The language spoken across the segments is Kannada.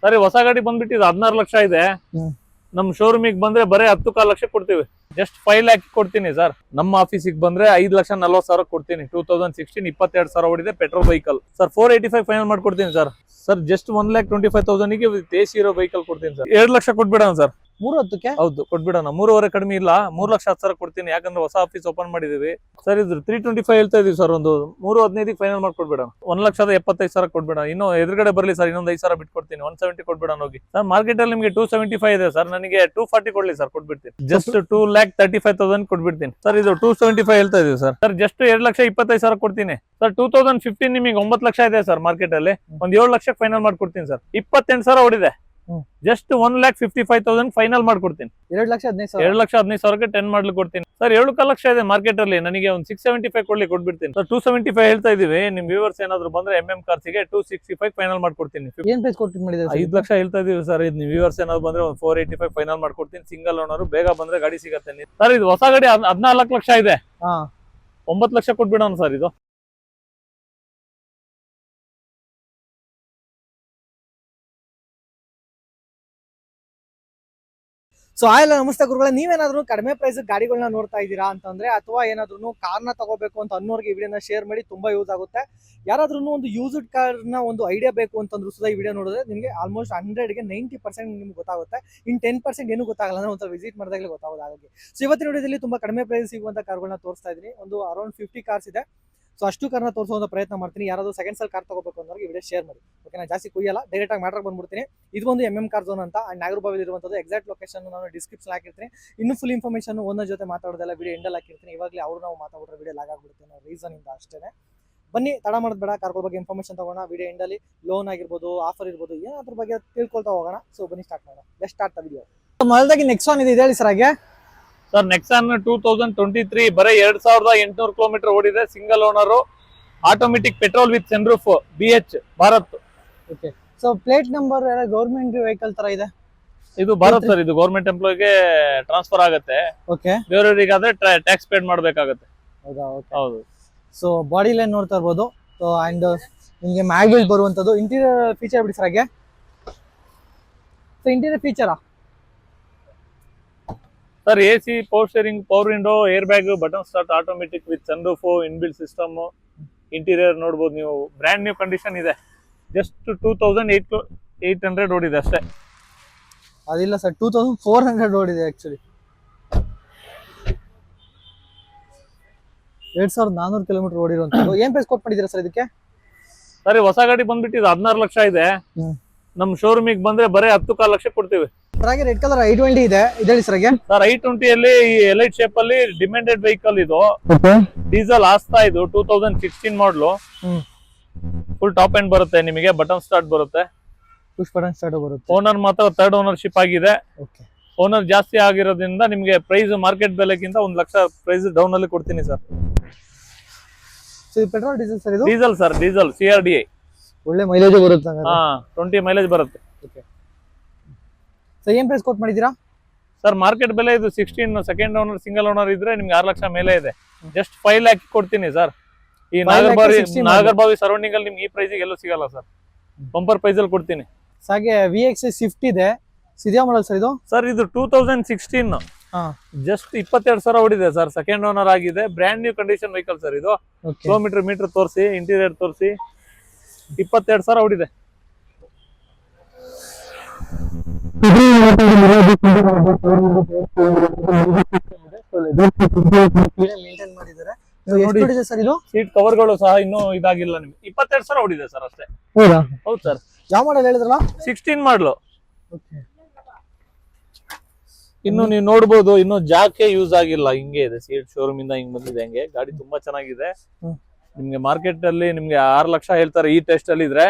ಸರಿ, ಹೊಸ ಗಾಡಿ ಬಂದ್ಬಿಟ್ಟು ಇದು 16 ಲಕ್ಷ ಇದೆ. ನಮ್ ಶೋರೂಮಿಗೆ ಬಂದ್ರೆ ಬರೀ 10 ಲಕ್ಷ ಕೊಡ್ತೀವಿ. ಜಸ್ಟ್ 5 ಲ್ಯಾಕ್ ಕೊಡ್ತೀನಿ ಸರ್. ನಮ್ಮ ಆಫೀಸಿಗೆ ಬಂದ್ರೆ 5,40,000 ಕೊಡ್ತೀನಿ. 2016 22,000 ಓಡಿದೆ ಪೆಟ್ರೋಲ್ ವೆಹಿಕಲ್ ಸರ್. 485 ಫೈನಲ್ ಮಾಡ್ಕೊಡ್ತೀನಿ ಸರ್. ಸರ್ ಜಸ್ಟ್ 1,25,000 ಗೆ ವಿತ್ AC ಇರೋ ವೆಹಿಕಲ್ ಕೊಡ್ತೀನಿ ಸರ್. 2 ಲಕ್ಷ ಕೊಟ್ಬಿಡೋಣ ಸರ್. 30ಕ್ಕೆ? ಹೌದು, ಕೊಟ್ಬಿಡೋಣ. 3.5 ಕಡಿಮೆ ಇಲ್ಲ, 3,10,000 ಕೊಡ್ತೀನಿ. ಯಾಕಂದ್ರೆ ಹೊಸ ಆಫೀಸ್ ಓಪನ್ ಮಾಡಿದೀವಿ ಸರ್. ಇದು 325 ಹೇಳ್ತಾ ಇದೀವಿ ಸರ್. ಒಂದು 315 ಫೈನಲ್ ಮಾಡ್ಕೊಡ್ಬಿಡೋಣ. 1,75,000 ಕೊಟ್ಬಿಡೋಣ. ಇನ್ನು ಎದುರುಗಡೆ ಬರ್ಲಿ ಸರ್, ಇನ್ನೊಂದು 5,000 ಬಿಟ್ಕೊಡ್ತೀನಿ. 170 ಕೊಟ್ಬಿಡೋಣ ಹೋಗಿ ಸರ್. ಮಾರ್ಕೆಟ್ ಅಲ್ಲಿ ನಿಮಗೆ 275 ಇದೆ ಸರ್. ನನಗೆ 240 ಕೊಡ್ಲಿ ಸರ್, ಕೊಟ್ಬಿಡ್ತೀನಿ. ಜಸ್ಟ್ 2,35,000 ಕೊಟ್ಬಿಡ್ತೀನಿ ಸರ್. ಇದು 275 ಹೇಳ್ತಾ ಇದೀವಿ ಸರ್. ಸರ್ ಜಸ್ಟ್ 2,25,000 ಕೊಡ್ತೀನಿ ಸರ್. 2015 ನಿಮಗೆ 9 ಲಕ್ಷ ಇದೆ ಸರ್ ಮಾರ್ಕೆಟ್ ಅಲ್ಲಿ. ಒಂದ್ 7 ಲಕ್ಷ ಫೈನಲ್ ಮಾಡ್ಕೊಡ್ತೀನಿ ಸರ್. 28,000 ಓಡಿದೆ. ಜಸ್ಟ್ 1,55,000 ಫೈನಲ್ ಮಾಡ್ಕೊಡ್ತೀನಿ. 2,15,000ಕ್ಕೆ 10 ಮಾಡ್ಲಿಕ್ಕೆ ಕೊಡ್ತೀನಿ ಸರ್. 7 ಲಕ್ಷ ಇದೆ ಮಾರ್ಕೆಟ್ ಅಲ್ಲಿ. ನನಗೆ ಒಂದು 675 ಕೊಡ್ಲಿ ಕೊಟ್ಬಿಡ್ತೀನಿ ಸರ್. 275 ಹೇಳ್ತಾ ಇದೀವಿ. ನಿಮ್ ವ್ಯೂವರ್ಸ್ ಏನಾದ್ರು ಬಂದ್ರೆ MM ಕಾರ್ಸಿಗೆ 265 ಫೈನಲ್ ಮಾಡ್ಕೊಡ್ತೀನಿ. 5 ಲಕ್ಷ ಹೇಳ್ತಾ ಇದೀವಿ ಸರ್. ಇದು ನಿಮ್ ವ್ಯೂವರ್ಸ್ ಏನಾದ್ರು ಬಂದ್ರೆ ಒಂದು 485 ಫೈನಲ್ ಮಾಡ್ಕೊಡ್ತೀನಿ. ಸಿಂಗಲ್ ಓನರ್, ಬೇಗ ಬಂದ್ರೆ ಗಾಡಿ ಸಿಗತ್ತೆ ಸರ್. ಇದು ಹೊಸ ಗಾಡಿ 14 ಲಕ್ಷ ಇದೆ. 9 ಲಕ್ಷ ಕೊಟ್ಬಿಡೋಣ ಸರ್. ಇದು ಸೊ ಆಯಲ್ಲ. ನಮಸ್ತೆ ಗುರುಗಳೇ, ನೀವೇನಾದ್ರೂ ಕಡಿಮೆ ಪ್ರೈಸ್ ಗಾಡಿಗಳನ್ನ ನೋಡ್ತಾ ಇದ್ದೀರಾ ಅಂತಂದ್ರೆ, ಅಥವಾ ಏನಾದ್ರೂ ಕಾರ್ನ ತಗೋಬೇಕು ಅಂತ ಅನ್ನೋರ್ಗೆ ಈ ವಿಡಿಯೋನ ಶೇರ್ ಮಾಡಿ, ತುಂಬಾ ಯೂಸ್ ಆಗುತ್ತೆ. ಯಾರಾದ್ರೂ ಒಂದು ಯೂಸ್ಡ್ ಕಾರ್ನ ಒಂದು ಐಡಿಯಾ ಬೇಕು ಅಂತಂದ್ರು ಸುಧಾ ಈ ವಿಡಿಯೋ ನೋಡಿದ್ರೆ ನಿಮಗೆ ಆಲ್ಮೋಸ್ಟ್ 100ಗೆ 90% ನಿಮ್ಗೆ ಗೊತ್ತಾಗುತ್ತೆ. ಇನ್ 10% ಏನು ಗೊತ್ತಾಗಲ್ಲ ಅಂದ್ರೆ ಒಂದ್ಸಲ ವಿಸಿಟ್ ಮಾಡಿದಾಗಲೇ ಗೊತ್ತಾಗೋದು ಹಾಗಾಗಿ. ಸೊ ಇವತ್ತಿನ ವಿಡಿಯೋದಲ್ಲಿ ತುಂಬಾ ಕಡಿಮೆ ಪ್ರೈಸ್ ಸಿಗುವಂತ ಕಾರ್ಗಳನ್ನ ತೋರಿಸ್ತಾ ಇದ್ದೀನಿ. ಒಂದು ಅರೌಂಡ್ 50 ಕಾರ್ಸ್ ಇದೆ. ಸೊ ಅಷ್ಟು ಕಾರ್ನ ತೋರಿಸುವಂತ ಪ್ರಯತ್ನ ಮಾಡ್ತೀನಿ. ಯಾರಾದ್ರೂ ಸೆಕೆಂಡ್ ಸೆಲ್ ಕಾರ್ ತಗೋಬೇಕು ಅನ್ನೋರಿಗೆ ವಿಡಿಯೋ ಶೇರ್ ಮಾಡಿ. ಓಕೆ, ನಾನು ಜಾಸ್ತಿ ಕುಯ್ಯಲ್ಲ, ಡೈರೆಕ್ಟ್ ಆಗಿ ಮ್ಯಾಟರ್ ಬಂದ್ಬಿಡ್ತೀನಿ. ಇದು ಒಂದು MM ಕಾರ್ ಝೋನ್ ಅಂತ ನಾಗರಬಾವಿಲಿ ಇರುವಂತದ್ದು. ಎಕ್ಸಾಕ್ಟ್ ಲೊಕೇಶನ್ ನಾನು ಡಿಸ್ಕ್ರಿಪ್ಷನ್ ಹಾಕಿರ್ತೀನಿ. ಇನ್ನು ಫುಲ್ ಇನ್ಫಾರ್ಮೇಷನ್ ಓನರ್ ಜೊತೆ ಮಾತಾಡೋದೆಲ್ಲ ವಿಡಿಯೋ ಎಂಡಲ್ಲಿ ಹಾಕಿರ್ತೀನಿ. ಇವಾಗಲೇ ಅವ್ರು ನಾವು ಮಾತಾಡೋದ್ರೆ ವಿಡಿಯೋ ಲಾಗ್ ಆಗ್ಬಿಡುತ್ತೆ ಅನ್ನೋ ರೀಸನ್ ಇಂದ ಅಷ್ಟೇ. ಬನ್ನಿ, ತಡ ಮಾಡೋದು ಬೇಡ, ಕಾರ್ಗಳ ಬಗ್ಗೆ ಇನ್ಫಾರ್ಮೇಷನ್ ತಗೋಣ. ವಿಡಿಯೋ ಎಂಡಲ್ಲಿ ಲೋನ್ ಆಗಿರ್ಬೋದು, ಆಫರ್ ಇರ್ಬೋದು, ಏನಾದ್ರ ಬಗ್ಗೆ ತಿಳ್ಕೊಳ್ತಾ ಹೋಗೋಣ. ಸೊ ಬನ್ನಿ ಸ್ಟಾರ್ಟ್ ಮಾಡೋಣ. Let's start the video. ಮೊದಲಾಗಿ ನೆಕ್ಸಾನ್ ಇದೆ ಹೇಳಿ ಸರ್. ಹಾಗೆ ಸರ್ ನೆಕ್ಸಾನ್ 2023 ಬರೀ 2,800 ಕಿಲೋಮೀಟರ್ ಓಡಿದೆ. Single owner, automatic, petrol with sunroof, BH Bharat. Okay, so plate number government vehicle ತರ ಇದೆ. ಇದು ಭಾರತ್ ಸರ್. ಇದು ಗವರ್ಮೆಂಟ್ ಎಂಪ್ಲಾಯ್ಗೆ ಟ್ರಾನ್ಸ್ಫರ್ ಆಗುತ್ತೆ. ಓಕೆ, ಬೇರೆಯವರಿಗಾದ್ರೆ ಟ್ಯಾಕ್ಸ್ ಪೇಡ್ ಮಾಡ್ಬೇಕಾಗತ್ತೆ. ಹೌದಾ? ಹೌದು. ಸೊ ಬಾಡಿ ಲೈನ್ ನೋಡ್ತಾ ಇರ್ಬೋದು. ಸೊ ಅಂಡ್ ನಿಮಗೆ ಮ್ಯಾಗ್ವಿಲ್ ಬರುವಂತದ್ದು. ಇಂಟೀರಿಯರ್ ಫೀಚರ್ ಬಿಡಿ ಸರ್. ಹಾಗೆ ಸೊ ಇಂಟೀರಿಯರ್ ಫೀಚರಾ sir? AC, power steering, power window, air bag, button start, automatic with sunroof, inbuilt system. Interior ನೋಡ್ಬೋದು ನೀವು. ಬ್ರ್ಯಾಂಡ್ ನ್ಯೂ ಕಂಡೀಷನ್ ಇದೆ. ಜಸ್ಟ್ 2,800 ಓಡಿದೆ ಅಷ್ಟೇ. ಅದಿಲ್ಲ ಸರ್, 2,400 ಓಡಿದೆ ಆಕ್ಚುಲಿ. 2,400 ಕಿಲೋಮೀಟರ್ ಓಡಿರುವಂತದ್ದು. ಏನ್ ಪ್ರೈಸ್ ಕೊಟ್ಟು ಮಾಡಿದ್ದೀರಾ ಸರ್ ಇದಕ್ಕೆ? ಸರಿ, ಹೊಸ ಗಾಡಿ ಬಂದ್ಬಿಟ್ಟು ಇದು 16 ಲಕ್ಷ ಇದೆ. ನಮ್ ಶೋರೂಮಿಗೆ ಬಂದ್ರೆ ಬರೀ 10 ಲಕ್ಷ ಕೊಡ್ತೀವಿ. ಹಾಗೆ ರೆಡ್ ಕಲರ್ i20 ಇದೆ. ಇದೇಳಿ ಸರ್. ಸರ್ i20 ಅಲ್ಲಿ ಎಲೈಟ್ ಶೇಪ್ ಅಲ್ಲಿ ಡಿಮ್ಯಾಂಡೆಡ್ ವೆಹಿಕಲ್ ಇದು. ಡೀಸೆಲ್ ಆಸ್ತಾ. ಇದು 2016 ಮಾಡಲು. ಫುಲ್ ಟಾಪ್ ಎಂಡ್ ಬರುತ್ತೆ ನಿಮಗೆ. ಬಟನ್ ಸ್ಟಾರ್ಟ್ ಬರುತ್ತೆ, ಪುಷ್ ಬಟನ್ ಸ್ಟಾರ್ಟ್ ಬರುತ್ತೆ. ಓನರ್ ಮಾತ್ರ 3rd ಓನರ್ಶಿಪ್ ಆಗಿದೆ. ಓಕೆ, ಓನರ್ ಜಾಸ್ತಿ ಆಗಿರೋದ್ರಿಂದ ನಿಮಗೆ ಪ್ರೈಸ್ ಮಾರ್ಕೆಟ್ ಬೆಲೆಗಿಂತ 1 ಲಕ್ಷ ಪ್ರೈಸ್ ಡೌನ್ ಅಲ್ಲಿ ಕೊಡ್ತೀನಿ ಸರ್. ಸೊ ಇದು ಪೆಟ್ರೋಲ್ ಡೀಸೆಲ್ ಸರ್? ಇದು ಡೀಸೆಲ್ ಸರ್. Diesel CRDI. ಒಳ್ಳೆ ಮೈಲೇಜ್ ಬರುತ್ತೆ. 20 ಮೈಲೇಜ್ ಬರುತ್ತೆ. ಓಕೆ, ಸೊ ಏನ್ ಪ್ರೈಸ್ ಕೊಟ್ಟು ಮಾಡಿದ್ದೀರಾ ಸರ್? ಮಾರ್ಕೆಟ್ ಬೆಲೆ ಇದು 16. ಸೆಕೆಂಡ್ ಓನರ್, ಸಿಂಗಲ್ ಓನರ್ ಇದ್ರೆ ನಿಮ್ಗೆ 6 ಲಕ್ಷ ಮೇಲೆ ಇದೆ. ಜಸ್ಟ್ 5 ಲ್ಯಾಕ್ ಕೊಡ್ತೀನಿ ಸರ್. ಈ ನಾಗರಬಾವಿ ಸರೌಂಡಿಂಗ್ ಅಲ್ಲಿ ನಿಮ್ಗೆ ಈ ಪ್ರೈಸಿಗೆ ಎಲ್ಲೂ ಸಿಗಲ್ಲ ಸರ್. ಬಂಪರ್ ಪ್ರೈಸ್ ಅಲ್ಲಿ ಕೊಡ್ತೀನಿ. ಹಾಗೆ VX ಸ್ವಿಫ್ಟ್ ಇದೆ. ಸಿದ್ಯಾ ಮಾಡಲ್ ಸರ್ ಇದು? ಸರ್ ಇದು 2016. ಜಸ್ಟ್ 22,000 ಓಡಿದೆ ಸರ್. ಸೆಕೆಂಡ್ ಓನರ್ ಆಗಿದೆ. Brand new condition vehicle sir ಇದು. ಕಿಲೋಮೀಟರ್ ಮೀಟರ್ ತೋರಿಸಿ, ಇಂಟೀರಿಯರ್ ತೋರಿಸಿ. 22,000 ಓಡಿದೆ. ಸೀಟ್ ಕವರ್ಗಳು ಸಹ ಇನ್ನೂ ಇದಾಗಿಲ್ಲ ನಿಮ್ಗೆ. 22,000 ಓಡಿದೆ ಸರ್ ಅಷ್ಟೇ. ಹೌದು ಸರ್. ಯಾವ ಮಾಡಲ್ ಹೇಳಿದ್ರಲ್ಲ? 16 ಮಾಡಲು. ಇನ್ನು ನೀವು ನೋಡ್ಬೋದು, ಇನ್ನು ಜಾಕೆ ಯೂಸ್ ಆಗಿಲ್ಲ. ಹಿಂಗೆ ಇದೆ ಸೀಟ್. ಶೋರೂಮ್ ಇಂದ ಹಿಂಗ್ ಬಂದಿದೆ. ಹಂಗೆ ಗಾಡಿ ತುಂಬಾ ಚೆನ್ನಾಗಿದೆ. ನಿಮ್ಗೆ ಮಾರ್ಕೆಟ್ ಅಲ್ಲಿ ನಿಮ್ಗೆ 6 ಲಕ್ಷ ಹೇಳ್ತಾರೆ. ಈ ಟೆಸ್ಟ್ ಅಲ್ಲಿ ಇದ್ರೆ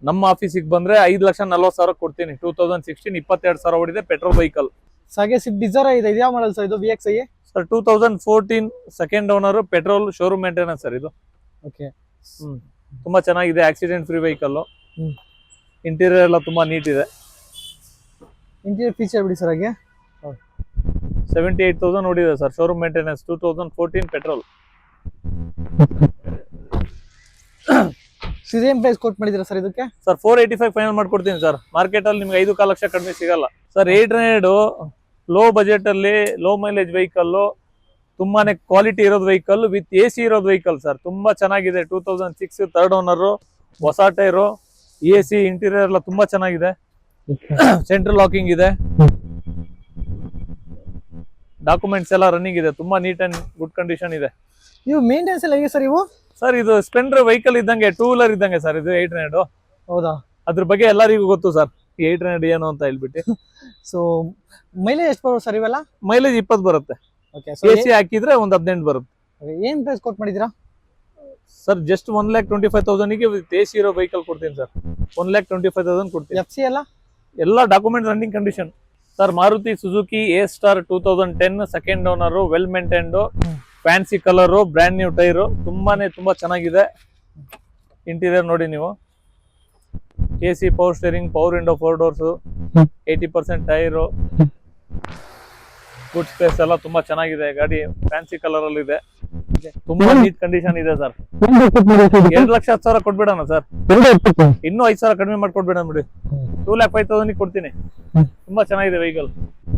ನಮ್ಮ ಆಫೀಸಿಗೆ ಬಂದ್ರೆ 5,40,000 ಕೊಡ್ತೀನಿ. 2016 22,000 ಓಡಿದೆ ಪೆಟ್ರೋಲ್ ವೆಹಿಕಲ್. ಹಾಗೆ ಸ್ವಿಫ್ಟ್ ಡಿಸೈರ್ ಇದೆ. ಯಾವ ಮಾಡಲ್ ಸರ್ ಇದು? VX sir 2014 second owner, petrol, showroom maintenance sir ಇದು. ಓಕೆ, ತುಂಬಾ ಚೆನ್ನಾಗಿದೆ. Accident free vehicle. ಇಂಟೀರಿಯರ್ ಎಲ್ಲ ತುಂಬಾ ನೀಟ್ ಇದೆ. ಇಂಟೀರಿಯರ್ ಫೀಚರ್ ಬಿಡಿ ಸರ್. ಹಾಗೆ 78,000 ಓಡಿದೆ sir. Showroom maintenance. 2014 petrol. Same price ಕೊಟ್ ಮಾಡಿದಿರಾ ಸರ್ ಇದಕ್ಕೆ? ಸರ್ 485 ಫೈನಲ್ ಮಾಡ್ಕೊಡ್ತೀನಿ ಸರ್. ಮಾರ್ಕೆಟ್ ಅಲ್ಲಿ ನಿಮ್ಗೆ 5 ಲಕ್ಷ ಕಡಿಮೆ ಸಿಗಲ್ಲ ಸರ್. 800 ಲೋ ಬಜೆಟ್ ಅಲ್ಲಿ ಲೋ ಮೈಲೇಜ್ ವೆಹಿಕಲ್, ತುಂಬಾನೇ ಕ್ವಾಲಿಟಿ ಇರೋದು ವೆಹಿಕಲ್, ವಿತ್ AC ಇರೋದು ವೆಹಿಕಲ್ ಸರ್. ತುಂಬಾ ಚೆನ್ನಾಗಿದೆ. 2006 ಥರ್ಡ್ ಓನರ್, ಹೊಸ ಟೈರು, AC, ಇಂಟೀರಿಯರ್ ಎಲ್ಲ ತುಂಬಾ ಚೆನ್ನಾಗಿದೆ. ಸೆಂಟ್ರಲ್ ಲಾಕಿಂಗ್ ಇದೆ, ಡಾಕ್ಯುಮೆಂಟ್ಸ್ ಎಲ್ಲ ರನ್ನಿಂಗ್ ಇದೆ, ತುಂಬಾ ನೀಟ್ ಅಂಡ್ ಗುಡ್ ಕಂಡೀಷನ್ ಇದೆ. ಇವು ಮೇಂಟೆನೆನ್ಸ್ ಎಲ್ಲ ಹೇಗೆ ಸರ್ ಇವು? ಸರ್ ಇದು ಸ್ಪ್ಲೆಂಡರ್ ವೆಹಿಕಲ್ ಇದ್ದಂಗೆ, 2 ವೀಲರ್ ಇದ್ದಂಗೆ ಸರ್ ಇದು 800. ಹೌದಾ? ಅದ್ರ ಬಗ್ಗೆ ಎಲ್ಲರಿಗೂ ಗೊತ್ತು ಸರ್, ಈ 800 ಏನು ಅಂತ ಹೇಳ್ಬಿಟ್ಟು. ಸೊ ಮೈಲೇಜ್ ಎಷ್ಟು ಬರುತ್ತೆ ಸರ್ ಇವೆಲ್ಲ? ಮೈಲೇಜ್ 20 ಬರುತ್ತೆ. ಓಕೆ. AC ಹಾಕಿದ್ರೆ ಒಂದು 18 ಬರುತ್ತೆ. ಏನ್ ಪ್ರೈಸ್ ಕೊಟ್ ಮಾಡಿದಿರಾ ಸರ್? ಜಸ್ಟ್ 1,25,000 ಗೆ ವಿತ್ AC ಇರೋ ವೆಹಿಕಲ್ ಕೊಡ್ತೀನಿ ಸರ್. 1,25,000 ಕೊಡ್ತೀನಿ. FC ಎಲ್ಲ ಎಲ್ಲ document running condition sir. Maruti Suzuki A star 2010 second owner, well maintained, fancy colour, brand new tyre, ತುಂಬಾ ಚೆನ್ನಾಗಿದೆ. ಇಂಟೀರಿಯರ್ ನೋಡಿ ನೀವು, AC, power steering, power window, 4 doors, 80% tyre, boot space ಎಲ್ಲ ತುಂಬಾ ಚೆನ್ನಾಗಿದೆ. ಗಾಡಿ ಫ್ಯಾನ್ಸಿ ಕಲರ್ ಅಲ್ಲಿ ಇದೆ, ತುಂಬಾ ನೀಟ್ ಕಂಡೀಷನ್ ಇದೆ ಸರ್. 2,10,000 ಕೊಟ್ಬಿಡೋಣ ಸರ್. ಇನ್ನೂ 5,000 ಕಡಿಮೆ ಮಾಡ್ಕೊಡ್ಬೇಡ ಬಿಡಿ. 2,05,000 ಕೊಡ್ತೀನಿ. ತುಂಬಾ ಚೆನ್ನಾಗಿದೆ ವೆಹಿಕಲ್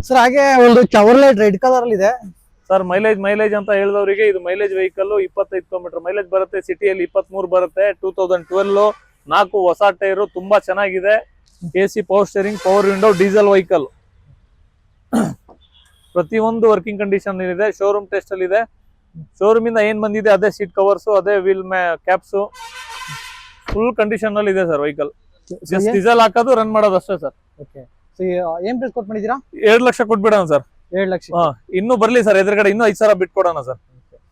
ಸರ್. ಹಾಗೆ ಒಂದು ಚವರ್ಲೆಟ್ ರೆಡ್ ಕಲರ್ ಅಲ್ಲಿ ಇದೆ ಸರ್. ಮೈಲೇಜ್ ಅಂತ ಹೇಳಿದವರಿಗೆ ಇದು ಮೈಲೇಜ್ ವೆಹಿಕಲ್. 25 ಕಿಲೋಮೀಟರ್ ಮೈಲೇಜ್ ಬರುತ್ತೆ. ಸಿಟಿಯಲ್ಲಿ 23 ಬರುತ್ತೆ. 2012, 4 ಹೊಸ ಟೈರು, ತುಂಬಾ ಚೆನ್ನಾಗಿದೆ. AC, power steering, power window, diesel vehicle. ಪ್ರತಿಯೊಂದು ವರ್ಕಿಂಗ್ ಕಂಡೀಷನ್ ಇದೆ. ಶೋರೂಮ್ ಟೆಸ್ಟ್ ಅಲ್ಲಿ ಇದೆ. ಶೋರೂಮ್ ಇಂದ ಏನ್ ಬಂದಿದೆ ಅದೇ ಸೀಟ್ ಕವರ್ಸ್, ಅದೇ ವೀಲ್ ಕ್ಯಾಪ್ಸ್, ಫುಲ್ ಕಂಡೀಷನ್ ಅಲ್ಲಿ ಇದೆ ಸರ್ ವೆಹಿಕಲ್. ಜಸ್ಟ್ ಡೀಸೆಲ್ ಹಾಕೋದು, ರನ್ ಮಾಡೋದು ಅಷ್ಟೇ ಸರ್. ಓಕೆ. ಸೊ ಏನ್ ಪ್ರೈಸ್ ಕೊಟ್ ಮಾಡಿದೀರಾ? 2 ಲಕ್ಷ ಕೊಟ್ಬಿಡೋಣ ಸರ್. 2 ಲಕ್ಷ. ಇನ್ನೂ ಬರ್ಲಿ ಸರ್, ಎದುರುಗಡೆ ಇನ್ನೂ 5,000 ಬಿಟ್ಕೊಡೋಣ ಸರ್.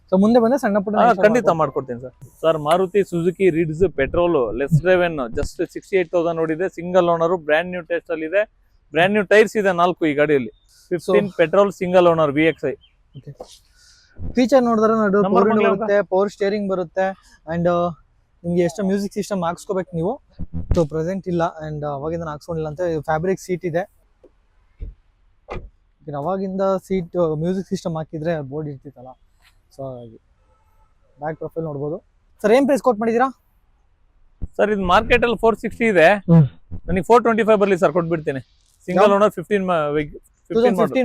ಸೊ ಮುಂದೆ ಬಂದ್ರೆ ಸಣ್ಣ ಪುಟ್ಟ ಖಂಡಿತ ಮಾಡ್ಕೊಡ್ತೀನಿ sir. Sir Maruti Suzuki ರಿಡ್ಸ್ petrol, less driven, just 68,000 ನೋಡಿದೆ. Single owner, brand new test ಅಲ್ಲಿ ಇದೆ. ಬ್ರ್ಯಾಂಡ್ ನ್ಯೂ ಟೈರ್ಸ್ ಇದೆ 4 ಈ ಗಾಡಿಯಲ್ಲಿ. 15 petrol, single owner, VXI. Feature ನೋಡಿದ್ರೆ ಬರುತ್ತೆ, ಪವರ್ ಸ್ಟೇರಿಂಗ್ ಬರುತ್ತೆ, ಅಂಡ್ ನಿಮ್ಗೆ ಎಷ್ಟು ಮ್ಯೂಸಿಕ್ ಸಿಸ್ಟಮ್ ಹಾಕ್ಸ್ಕೋಬೇಕು ನೀವು. ಸೊ ಪ್ರೆಸೆಂಟ್ ಇಲ್ಲ, ಅಂಡ್ ಅವಾಗಿಂದ ಹಾಕ್ಸ್ಕೊಂಡಿಲ್ಲ ಅಂತ. ಫ್ಯಾಬ್ರಿಕ್ ಸೀಟ್ ಇದೆ. ಅವಾಗಿಂದ ಸೀಟ್ ಮ್ಯೂಸಿಕ್ ಸಿಸ್ಟಮ್ ಹಾಕಿದ್ರೆ ಬೋರ್ಡ್ ಇರ್ತಿತ್ತಲ್ಲ. ಸೊ ಹಾಗೆ ಬ್ಯಾಕ್ ಪ್ರೊಫೈಲ್ ನೋಡ್ಬೋದು ಸರ್. ಏನ್ ಪ್ರೈಸ್ ಕೊಟ್ ಮಾಡಿದೀರಾ ಸರ್? ಇದು ಮಾರ್ಕೆಟ್ ಅಲ್ಲಿ 460 ಇದೆ. ನನಗೆ 425 ಬರ್ಲಿ ಸರ್, ಕೊಟ್ಬಿಡ್ತೀನಿ. ಸಿಂಗಲ್ ಓನರ್, 15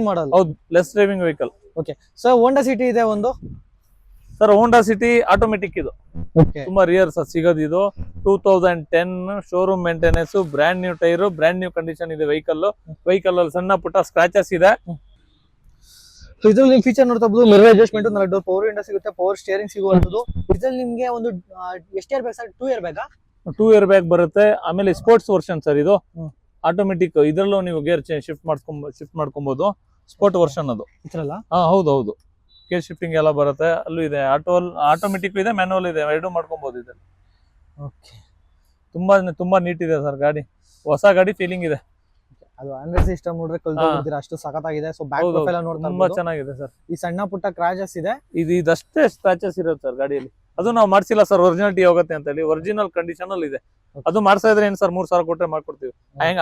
ಮಾಡಲ್. ಹೌದು, less driving vehicle. Okay. Sir Honda City ಇದೆ ಒಂದು ಸರ್. ಹೋಂಡಾ ಸಿಟಿ ಆಟೋಮೆಟಿಕ್ ಇದು. ತುಂಬಾ ರಿಯರ್ ಸರ್ ಸಿಗೋದು ಇದು. 2010 showroom maintenance, brand new tyre, brand new condition ಇದೆ ವೆಹಿಕಲ್. ಅಲ್ಲಿ ಸಣ್ಣ ಪುಟ್ಟ ಸ್ಕ್ರಾಚಸ್ ಇದೆ. ಇದ್ರಲ್ಲಿ ನೀವು ಫೀಚರ್ ನೋಡ್ತಾ ಇರ್ಬೋದು. Mirror adjustment, 4 door power window ಸಿಗುತ್ತೆ, ಪವರ್ ಸ್ಟೇರಿಂಗ್ ಸಿಗುವಂತದ್ದು. ಇದ್ರಲ್ಲಿ ನಿಮ್ಗೆ ಒಂದು ಎಷ್ಟು ಇಯರ್ ಬೇಕು ಸರ್? 2 ಇಯರ್ ಬೇಕಾ? 2 ಇಯರ್ ಬ್ಯಾಗ್ ಬರುತ್ತೆ. ಆಮೇಲೆ ಸ್ಪೋರ್ಟ್ಸ್ ವರ್ಷನ್ ಸರ್ ಇದು. ಆಟೋಮೆಟಿಕ್, ಇದ್ರಲ್ಲೂ ನೀವು ಗೇರ್ ಶಿಫ್ಟ್ ಮಾಡ್ಕೊಬಹುದು. ಸ್ಪೋರ್ಟ್ ವರ್ಷನ್ ಅದು ಇದ್ರಲ್ಲ. ಹೌದು. ಗೇರ್ ಶಿಫ್ಟಿಂಗ್ ಎಲ್ಲ ಬರುತ್ತೆ. ಅಲ್ಲೂ ಇದೆ, ಆಟೋಮೆಟಿಕ್ ಇದೆ, ಮ್ಯಾನುವಲ್ ಇದೆ, 2 ಮಾಡ್ಕೊಬಹುದು ಇದೆ. ಓಕೆ. ತುಂಬಾ ನೀಟ್ ಇದೆ ಸರ್ ಗಾಡಿ. ಹೊಸ ಗಾಡಿ ಫೀಲಿಂಗ್ ಇದೆ. ಅದು ಆಂಡ್ರಾಯ್ಡ್ ಸಿಸ್ಟಮ್ ನೋಡ್ರೆ ಕಲ್ತ್ಕೊಂಡಿದ್ದೀರಾ, ಅಷ್ಟು ಸಖತ್ತಾಗಿದೆ. ಸೊ ಬ್ಯಾಕ್ ಪ್ರೊಫೈಲ್ ನೋಡ್ತಾ ತುಂಬಾ ಚೆನ್ನಾಗಿದೆ ಸರ್. ಈ ಸಣ್ಣ ಪುಟ್ಟ ಕ್ರಾಚಸ್ ಇದೆ. ಇದಷ್ಟೇ ಸ್ಕ್ರಾಚಸ್ ಇರುತ್ತೆ ಸರ್ ಗಾಡಿಯಲ್ಲಿ. ಅದು ನಾವು ಮಾಡ್ಸಿಲ್ಲ ಸರ್, ಒರಿಜಿನಾಲಿಟಿ ಹೋಗುತ್ತೆ ಅಂತ ಹೇಳಿ. ಒರಿಜಿನಲ್ ಕಂಡೀಷನ್ ಅಲ್ಲಿ ಇದೆ. ಅದು ಮಾಡ್ಸಾ ಇದ್ರೆ ಏನ್ ಸರ್, 3,000 ಕೊಟ್ಟರೆ ಮಾಡ್ಕೊಡ್ತೀವಿ.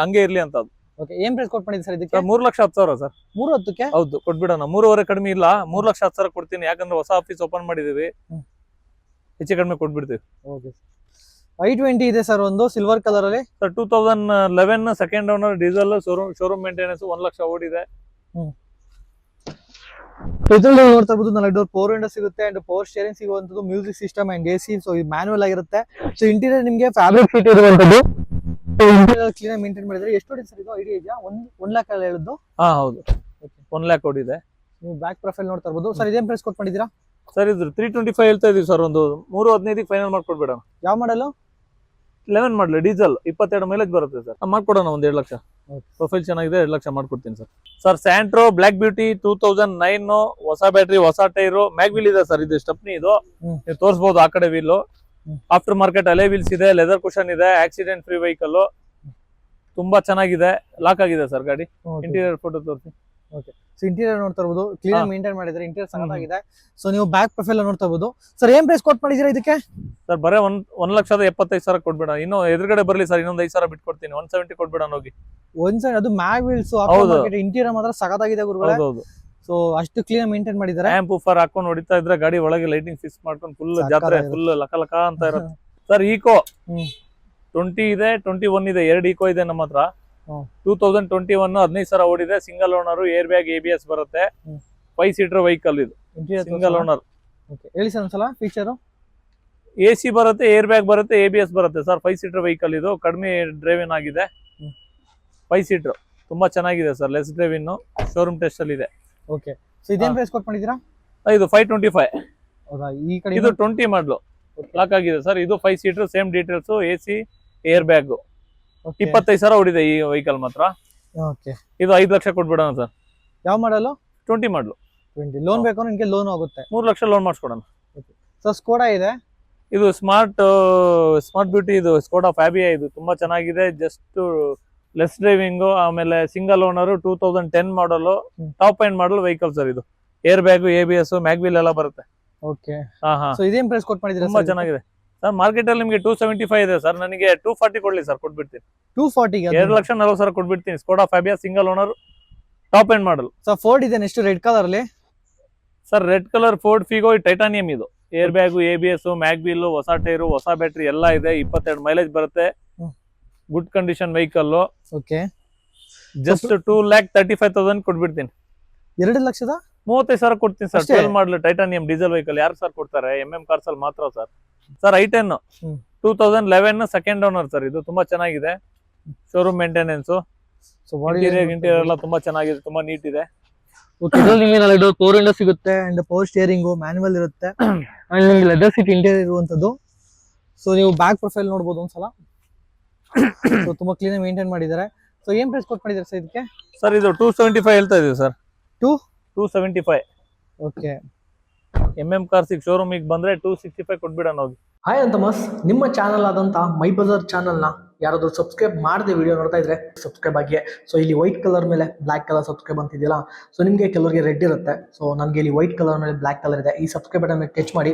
ಹಂಗೆ ಇರ್ಲಿ ಅಂತ. ಅದು ಓಕೆ. ಏನ್ ಪ್ರೈಸ್ ಕೊಟ್ ಮಾಡಿದ್ರಿ ಸರ್ ಇದಕ್ಕೆ? 3,10,000 ಸರ್. 3,10,000ಕ್ಕೆ? ಹೌದು, ಕೊಟ್ಬಿಡೋಣ. 3,500 ಕಡಿಮೆ ಇಲ್ಲ, 3,10,000 ಕೊಡ್ತೀನಿ. ಯಾಕಂದ್ರೆ ಹೊಸ ಆಫೀಸ್ ಓಪನ್ ಮಾಡಿದೀವಿ, ಹೆಚ್ಚು ಕಡಿಮೆ ಕೊಟ್ಬಿಡ್ತೀವಿ. ಓಕೆ. i20 ಇದೆ ಸರ್, ಒಂದು ಸಿಲ್ವರ್ ಕಲರ್ ಅಲ್ಲಿ sir. 2011 second owner, diesel, showroom maintenance, 1 lakh ಓಡಿದೆ. ಇದ್ರಲ್ಲಿ ನೋಡ್ತಾ ಇರ್ಬೋದು 4 ಡೋರ್ ಪವರ್ ವಿಂಡೋ ಸಿಗುತ್ತೆ, ಅಂಡ್ ಪವರ್ ಸ್ಟೇರಿಂಗ್ ಸಿಗುವಂತದ್ದು, ಮ್ಯೂಸಿಕ್ ಸಿಸ್ಟಮ್ ಅಂಡ್ AC. ಸೊ ಇದು ಮ್ಯಾನುವಲ್ ಆಗಿರುತ್ತೆ. ಸೊ ಇಂಟೀರಿಯರ್ ನಿಮಗೆ ಫ್ಯಾಬ್ರಿಕ್ ಸೀಟ್ ಇರುವಂತದ್ದು. ಇಂಟೀರಿಯರ್ ಕ್ಲೀನ್ ಆಗಿ ಮೇಂಟೈನ್ ಮಾಡಿದ್ರೆ. ಎಷ್ಟು ಹೊಡಿ ಸರ್ ಇದು? ಐಡಿಯಾ ಇದೆಯಾ? 1 ಲಕ್ಷ ಅಲ್ಲಿ ಹೇಳಿದ್ದು? ಹೌದು, 1 ಲಕ್ಷ ಓಡಿದೆ. ನೀವು ಬ್ಯಾಕ್ ಪ್ರೊಫೈಲ್ ನೋಡ್ತಾ ಇರ್ಬೋದು ಸರ್. ಇದೇನ್ ಪ್ರೈಸ್ ಕೊಟ್ ಮಾಡಿದೀರಾ ಸರ್? ಇದು 325 ಹೇಳ್ತಾ ಇದೀವಿ ಸರ್. ಒಂದು 315 ಫೈನಲ್ ಮಾಡ್ಕೊಡ್ಬೇಡ. ಯಾವ ಮಾಡಲು? 11 ಮಾಡಲಿ, ಡೀಸೆಲ್, 22 ಮೈಲೇಜ್ ಬರುತ್ತೆ ಸರ್. ಮಾಡ್ಕೊಡೋಣ ಒಂದು 2 ಲಕ್ಷ. ಪ್ರೊಫೈಲ್ ಚೆನ್ನಾಗಿದೆ, 2 ಲಕ್ಷ ಮಾಡ್ಕೊಡ್ತೀನಿ sir. Sir Santro block beauty 2009, ಹೊಸ ಬ್ಯಾಟ್ರಿ, ಹೊಸ ಟೈರು, ಮ್ಯಾಗ್ ವೀಲ್ ಇದೆ ಸರ್. ಇದು ಸ್ಟೆಪ್ನಿ, ಇದು ನೀವು ತೋರಿಸಬಹುದು. ಆ ಕಡೆ ವೀಲ್ ಆಫ್ಟರ್ ಮಾರ್ಕೆಟ್ ಅಲೆ ವೀಲ್ಸ್ ಇದೆ, ಲೆದರ್ ಕುಷನ್ ಇದೆ, ಆಕ್ಸಿಡೆಂಟ್ ಫ್ರೀ ವೆಹಿಕಲ್. ತುಂಬಾ ಚೆನ್ನಾಗಿದೆ, ಲಾಕ್ ಆಗಿದೆ ಸರ್ ಗಾಡಿ. ಇಂಟೀರಿಯರ್ ಫೋಟೋ ತೋರಿಸಿ. ಓಕೆ. ಸೊ ಇಂಟೀರಿಯರ್ ನೋಡ್ತಾ ಇರ್ಬೋದು, ಕ್ಲೀನ್ ಆಗಿ ಮೇಂಟೈನ್ ಮಾಡಿದ್ರೆ. ಇಂಟೀರಿಯರ್ ಚೆನ್ನಾಗಿದೆ. ಸೊ ನೀವು ಬ್ಯಾಕ್ ಪ್ರೊಫೈಲ್ ನೋಡ್ತಾ ಇರ್ಬೋದು ಸರ್. ಏನ್ ಪ್ರೈಸ್ ಕೊಟ್ ಮಾಡಿದೀರಾ ಇದಕ್ಕೆ? ಸರ್ ಬರೇ 1,75,000 ಕೊಡ್ಬೇಡ. ಇನ್ನೂ ಎದುರುಗಡೆ ಬರ್ಲಿ ಸರ್, ಇನ್ನೊಂದು 5,000 ಬಿಟ್ಕೊಡ್ತೀನಿ. 170 ಕೊಡ್ಬೇಡ ಹೋಗಿ. ಅದು ಮ್ಯಾಗ್ ವೀಲ್ಸ್, ಇಂಟೀರಿಯರ್ ಮಾತ್ರ ಸಖತ್ತಾಗಿದೆ ಗುರುಗಳೇ. ಹೌದು. ಸೊ ಅಷ್ಟು ಕ್ಲೀನ್ ಮೇಂಟೈನ್ ಮಾಡಿದ್ದಾರೆ. ಆಂಪ್ ಫಾರ್ ಹಾಕೊಂಡು ಹೊಡಿತಾ ಇದ್ರೆ ಗಾಡಿ ಒಳಗೆ ಲೈಟಿಂಗ್ ಫಿಕ್ಸ್ ಮಾಡ್ಕೊಂಡು ಫುಲ್ ಜಾತ್ರೆ, ಫುಲ್ ಲಕ ಲಕ ಅಂತ ಇರುತ್ತೆ. ಸರ್ ಈಕೋ ಹ್ಮ್ 20 ಇದೆ 21 ಇದೆ, 2 ಈಕೋ ಇದೆ ನಮ್ಮ ಹತ್ರ. ಹ್ಮ್. 2021 15,000 ಓಡಿದೆ, single owner, air bag ABS ಬರುತ್ತೆ, ಹ್ಮ್. 5 ಸೀಟರ್ ವೆಹಿಕಲ್ ಇದು, ಸಿಂಗಲ್ ಓನರ್. ಹೇಳಿ ಸರ್ ಒಂದ್ಸಲ ಫೀಚರು. AC ಬರುತ್ತೆ, ಏರ್ ಬ್ಯಾಗ್ ಬರುತ್ತೆ, ABS ಬರುತ್ತೆ ಸರ್. 5 ಸೀಟರ್ ವೆಹಿಕಲ್ ಇದು, ಕಡಿಮೆ ಡ್ರೈವಿನ್ ಆಗಿದೆ. 5 ಸೀಟರ್ ತುಂಬಾ ಚೆನ್ನಾಗಿದೆ sir, less drive-in, showroom test ಅಲ್ಲಿ ಇದೆ. ಓಕೆ, ಸೊ ಇದೇನ್ ಪ್ರೈಸ್ ಕೊಟ್ಟು ಮಾಡಿದ್ದೀರಾ? ಇದು 525. ಹೌದಾ, ಈ ಕಡೆ ಇದು 20 ಮಾಡಲು ಲಾಕ್ ಆಗಿದೆ ಸರ್. ಇದು 5 seater, same details, AC, air bag. 25,000 ಓಡಿದೆ ಈ ವೆಹಿಕಲ್ ಮಾತ್ರ. ಓಕೆ, ಇದು 5 ಲಕ್ಷ ಕೊಟ್ಬಿಡೋಣ ಸರ್. ಯಾವ ಮಾಡಲು? 20 ಮಾಡಲು. 20 ಲೋನ್ ಬೇಕು ನಿಮಗೆ, ಲೋನ್ ಆಗುತ್ತೆ. 3 ಲಕ್ಷ ಲೋನ್ ಮಾಡಿಸ್ಕೊಡೋಣ. ಸೊ ಸ್ಕೋಡಾ ಇದೆ, ಇದು ಸ್ಮಾರ್ಟ್ ಬ್ಯೂಟಿ, ಇದು ಸ್ಕೋಡಾ ಫ್ಯಾಬಿಯಾ, ಇದು ತುಂಬಾ ಚೆನ್ನಾಗಿದೆ. ಜಸ್ಟ್ ಲೆಸ್ ಡ್ರೈವಿಂಗ್, ಆಮೇಲೆ ಸಿಂಗಲ್ ಓನರ್, 2010 ಮಾಡಲು, ಟಾಪ್ ಎಂಡ್ ಮಾಡಲ್ ವೆಹಿಕಲ್ ಸರ್. ಇದು ಏರ್ ಬ್ಯಾಗ್, ABS, ಮ್ಯಾಗ್ವಿಲ್ ಎಲ್ಲ ಬರುತ್ತೆ. ಓಕೆ, ಹಾ ಸೊ ಇದೇನ್ ಪ್ರೈಸ್ ಕೊಟ್ಟು ಮಾಡಿದ್ದೀರಾ? ತುಂಬಾ ಚೆನ್ನಾಗಿದೆ ಸರ್. ಮಾರ್ಕೆಟ್ ಅಲ್ಲಿ ನಿಮಗೆ 275 ಇದೆ ಸರ್, ನನಗೆ 240 ಕೊಡ್ಲಿ ಸರ್, ಕೊಟ್ಬಿಡ್ತೀನಿ. 240 2,40,000 ಕೊಟ್ಬಿಡ್ತೀನಿ. Skoda Fabia, single owner, top end model. So Ford ಇದೆ ನೆಕ್ಸ್ಟ್ ರೆಡ್ ಕಲರ್ ಅಲ್ಲಿ sir. Red colour Ford Figo, titanium ಇದು. ಏರ್ ಬ್ಯಾಗ್, ABS, ಮ್ಯಾಗ್ವಿಲ್, ಹೊಸ ಟೈರು, ಹೊಸ ಬ್ಯಾಟ್ರಿ ಎಲ್ಲ ಇದೆ. 22 ಮೈಲೇಜ್ ಬರುತ್ತೆ, good condition vehicle. Okay, just 2,35,000 ಕೊಟ್ಬಿಡ್ತೀನಿ. 2,35,000 ಕೊಡ್ತೀನಿ sir. 12 model titanium diesel vehicle ಯಾರು ಸರ್ ಕೊಡ್ತಾರೆ? ಕಾರ್ಸ್ ಅಲ್ಲಿ ಮಾತ್ರ sir. Sir i10 2011 second owner sir. ಇದು ತುಂಬಾ ಚೆನ್ನಾಗಿದೆ, ಶೋರೂಮ್ ಮೇಂಟೆನೆನ್ಸ್, ಇಂಟೀರಿಯರ್ ಎಲ್ಲ ತುಂಬಾ ಚೆನ್ನಾಗಿದೆ, ತುಂಬಾ ನೀಟ್ ಇದೆ. ನಿಮಗೆ ಪವರ್ ವಿಂಡೋ ಸಿಗುತ್ತೆ, ಅಂಡ್ ಪವರ್ ಸ್ಟೇರಿಂಗ್, ಮ್ಯಾನ್ಯುವಲ್ ಇರುತ್ತೆ, ಅಂಡ್ ನಿಮಗೆ ಲೆದರ್ ಸೀಟ್ ಇಂಟೀರಿಯರ್ ಇರುವಂತದ್ದು. ಸೊ ನೀವು ಬ್ಯಾಕ್ ಪ್ರೊಫೈಲ್ ನೋಡಬಹುದು ಒಂದ್ಸಲ. ಸೊ ತುಂಬಾ ಕ್ಲೀನ್ ಆಗಿ ಮೇಂಟೈನ್ ಮಾಡಿದ್ದಾರೆ. ಸೊ ಏನ್ ಪ್ರೈಸ್ ಕೊಟ್ಟು ಮಾಡಿದ್ದಾರೆ ಸರ್ ಇದಕ್ಕೆ? ಸರ್ ಇದು 275 ಹೇಳ್ತಾ ಇದೀವಿ ಸರ್. 275. ಓಕೆ, ಕಾರ್ಸ್ ಶೋರೂಮ್ ಬಂದ್ರೆ 265 ಕೊಟ್ಬಿಡೋಣ ಹೋಗಿ. ಹಾಯ್ ಅಂತಮಸ್, ನಿಮ್ಮ ಚಾನಲ್ ಆದಂತ ಮೈ ಬಜಾರ್ ಚಾನಲ್ನ ಯಾರಾದ್ರೂ ಸಬ್ಸ್ಕ್ರೈಬ್ ಮಾಡದೆ ವಿಡಿಯೋ ನೋಡ್ತಾ ಇದ್ರೆ ಸಬ್ಸ್ಕ್ರೈಬ್ ಆಗಿ. ಸೊ ಇಲ್ಲಿ ವೈಟ್ ಕಲರ್ ಮೇಲೆ ಬ್ಲಾಕ್ ಕಲರ್ ಸಬ್ಸ್ಕ್ರೈಬ್ ಅಂತಿದೆಯಲ್ಲ, ಸೊ ನಿಮಗೆ ಕೆಲವರಿಗೆ ರೆಡ್ ಇರುತ್ತೆ. ಸೊ ನನಗೆ ಇಲ್ಲಿ ವೈಟ್ ಕಲರ್ ಮೇಲೆ ಬ್ಲಾಕ್ ಕಲರ್ ಇದೆ. ಈ ಸಬ್ಸ್ಕ್ರೈಬ್ ಬಟನ್ ಮೇಲೆ ಟಚ್ ಮಾಡಿ.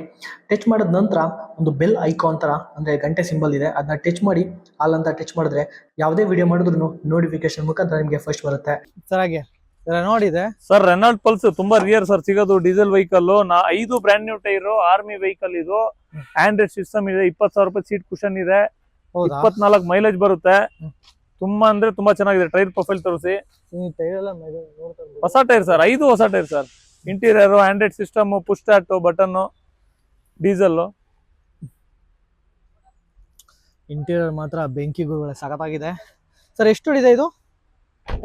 ಟಚ್ ಮಾಡಿದ ನಂತರ ಒಂದು ಬೆಲ್ ಐಕಾನ್ ತರ ಅಂದ್ರೆ ಗಂಟೆ ಸಿಂಬಲ್ ಇದೆ, ಅದನ್ನ ಟಚ್ ಮಾಡಿ. ಆಲ್ ಅಂತ ಟಚ್ ಮಾಡಿದ್ರೆ ಯಾವುದೇ ವಿಡಿಯೋ ಮಾಡಿದ್ರು ನೋಟಿಫಿಕೇಶನ್ ಮುಖಾಂತರ ನಿಮಗೆ ಫಸ್ಟ್ ಬರುತ್ತೆ. ಸರ್ ಹಾಗೆ ನೋಡಿದೆ ಸರ್, ರೆನಾಲ್ಡ್ ಪಲ್ಸ್ ತುಂಬಾ ರಿಯರ್ ಸರ್ ಸಿಗೋದು, diesel vehicle. 5 brand new tyre, army vehicle ಇದು. ಆಂಡ್ರಾಯ್ಡ್ ಸಿಸ್ಟಮ್ ಇದೆ, 20,000 ರೂಪಾಯಿ ಸೀಟ್ ಕುಷನ್ ಇದೆ, 24 ಮೈಲೇಜ್ ಬರುತ್ತೆ. ತುಂಬಾ ಅಂದ್ರೆ ತುಂಬಾ ಚೆನ್ನಾಗಿದೆ. ಟೈರ್ ಪ್ರೊಫೈಲ್ ತೋರಿಸಿ. ಹೊಸ ಟೈರ್ ಸರ್, 5 ಹೊಸ tyre sir. Interior, Android system, push start button, diesel. Interior ಮಾತ್ರ ಬೆಂಕಿ ಗುರುಗಳ ಸಖತ್ತಾಗಿದೆ ಸರ್. ಎಷ್ಟು ಹೊಡಿದೆ ಇದು?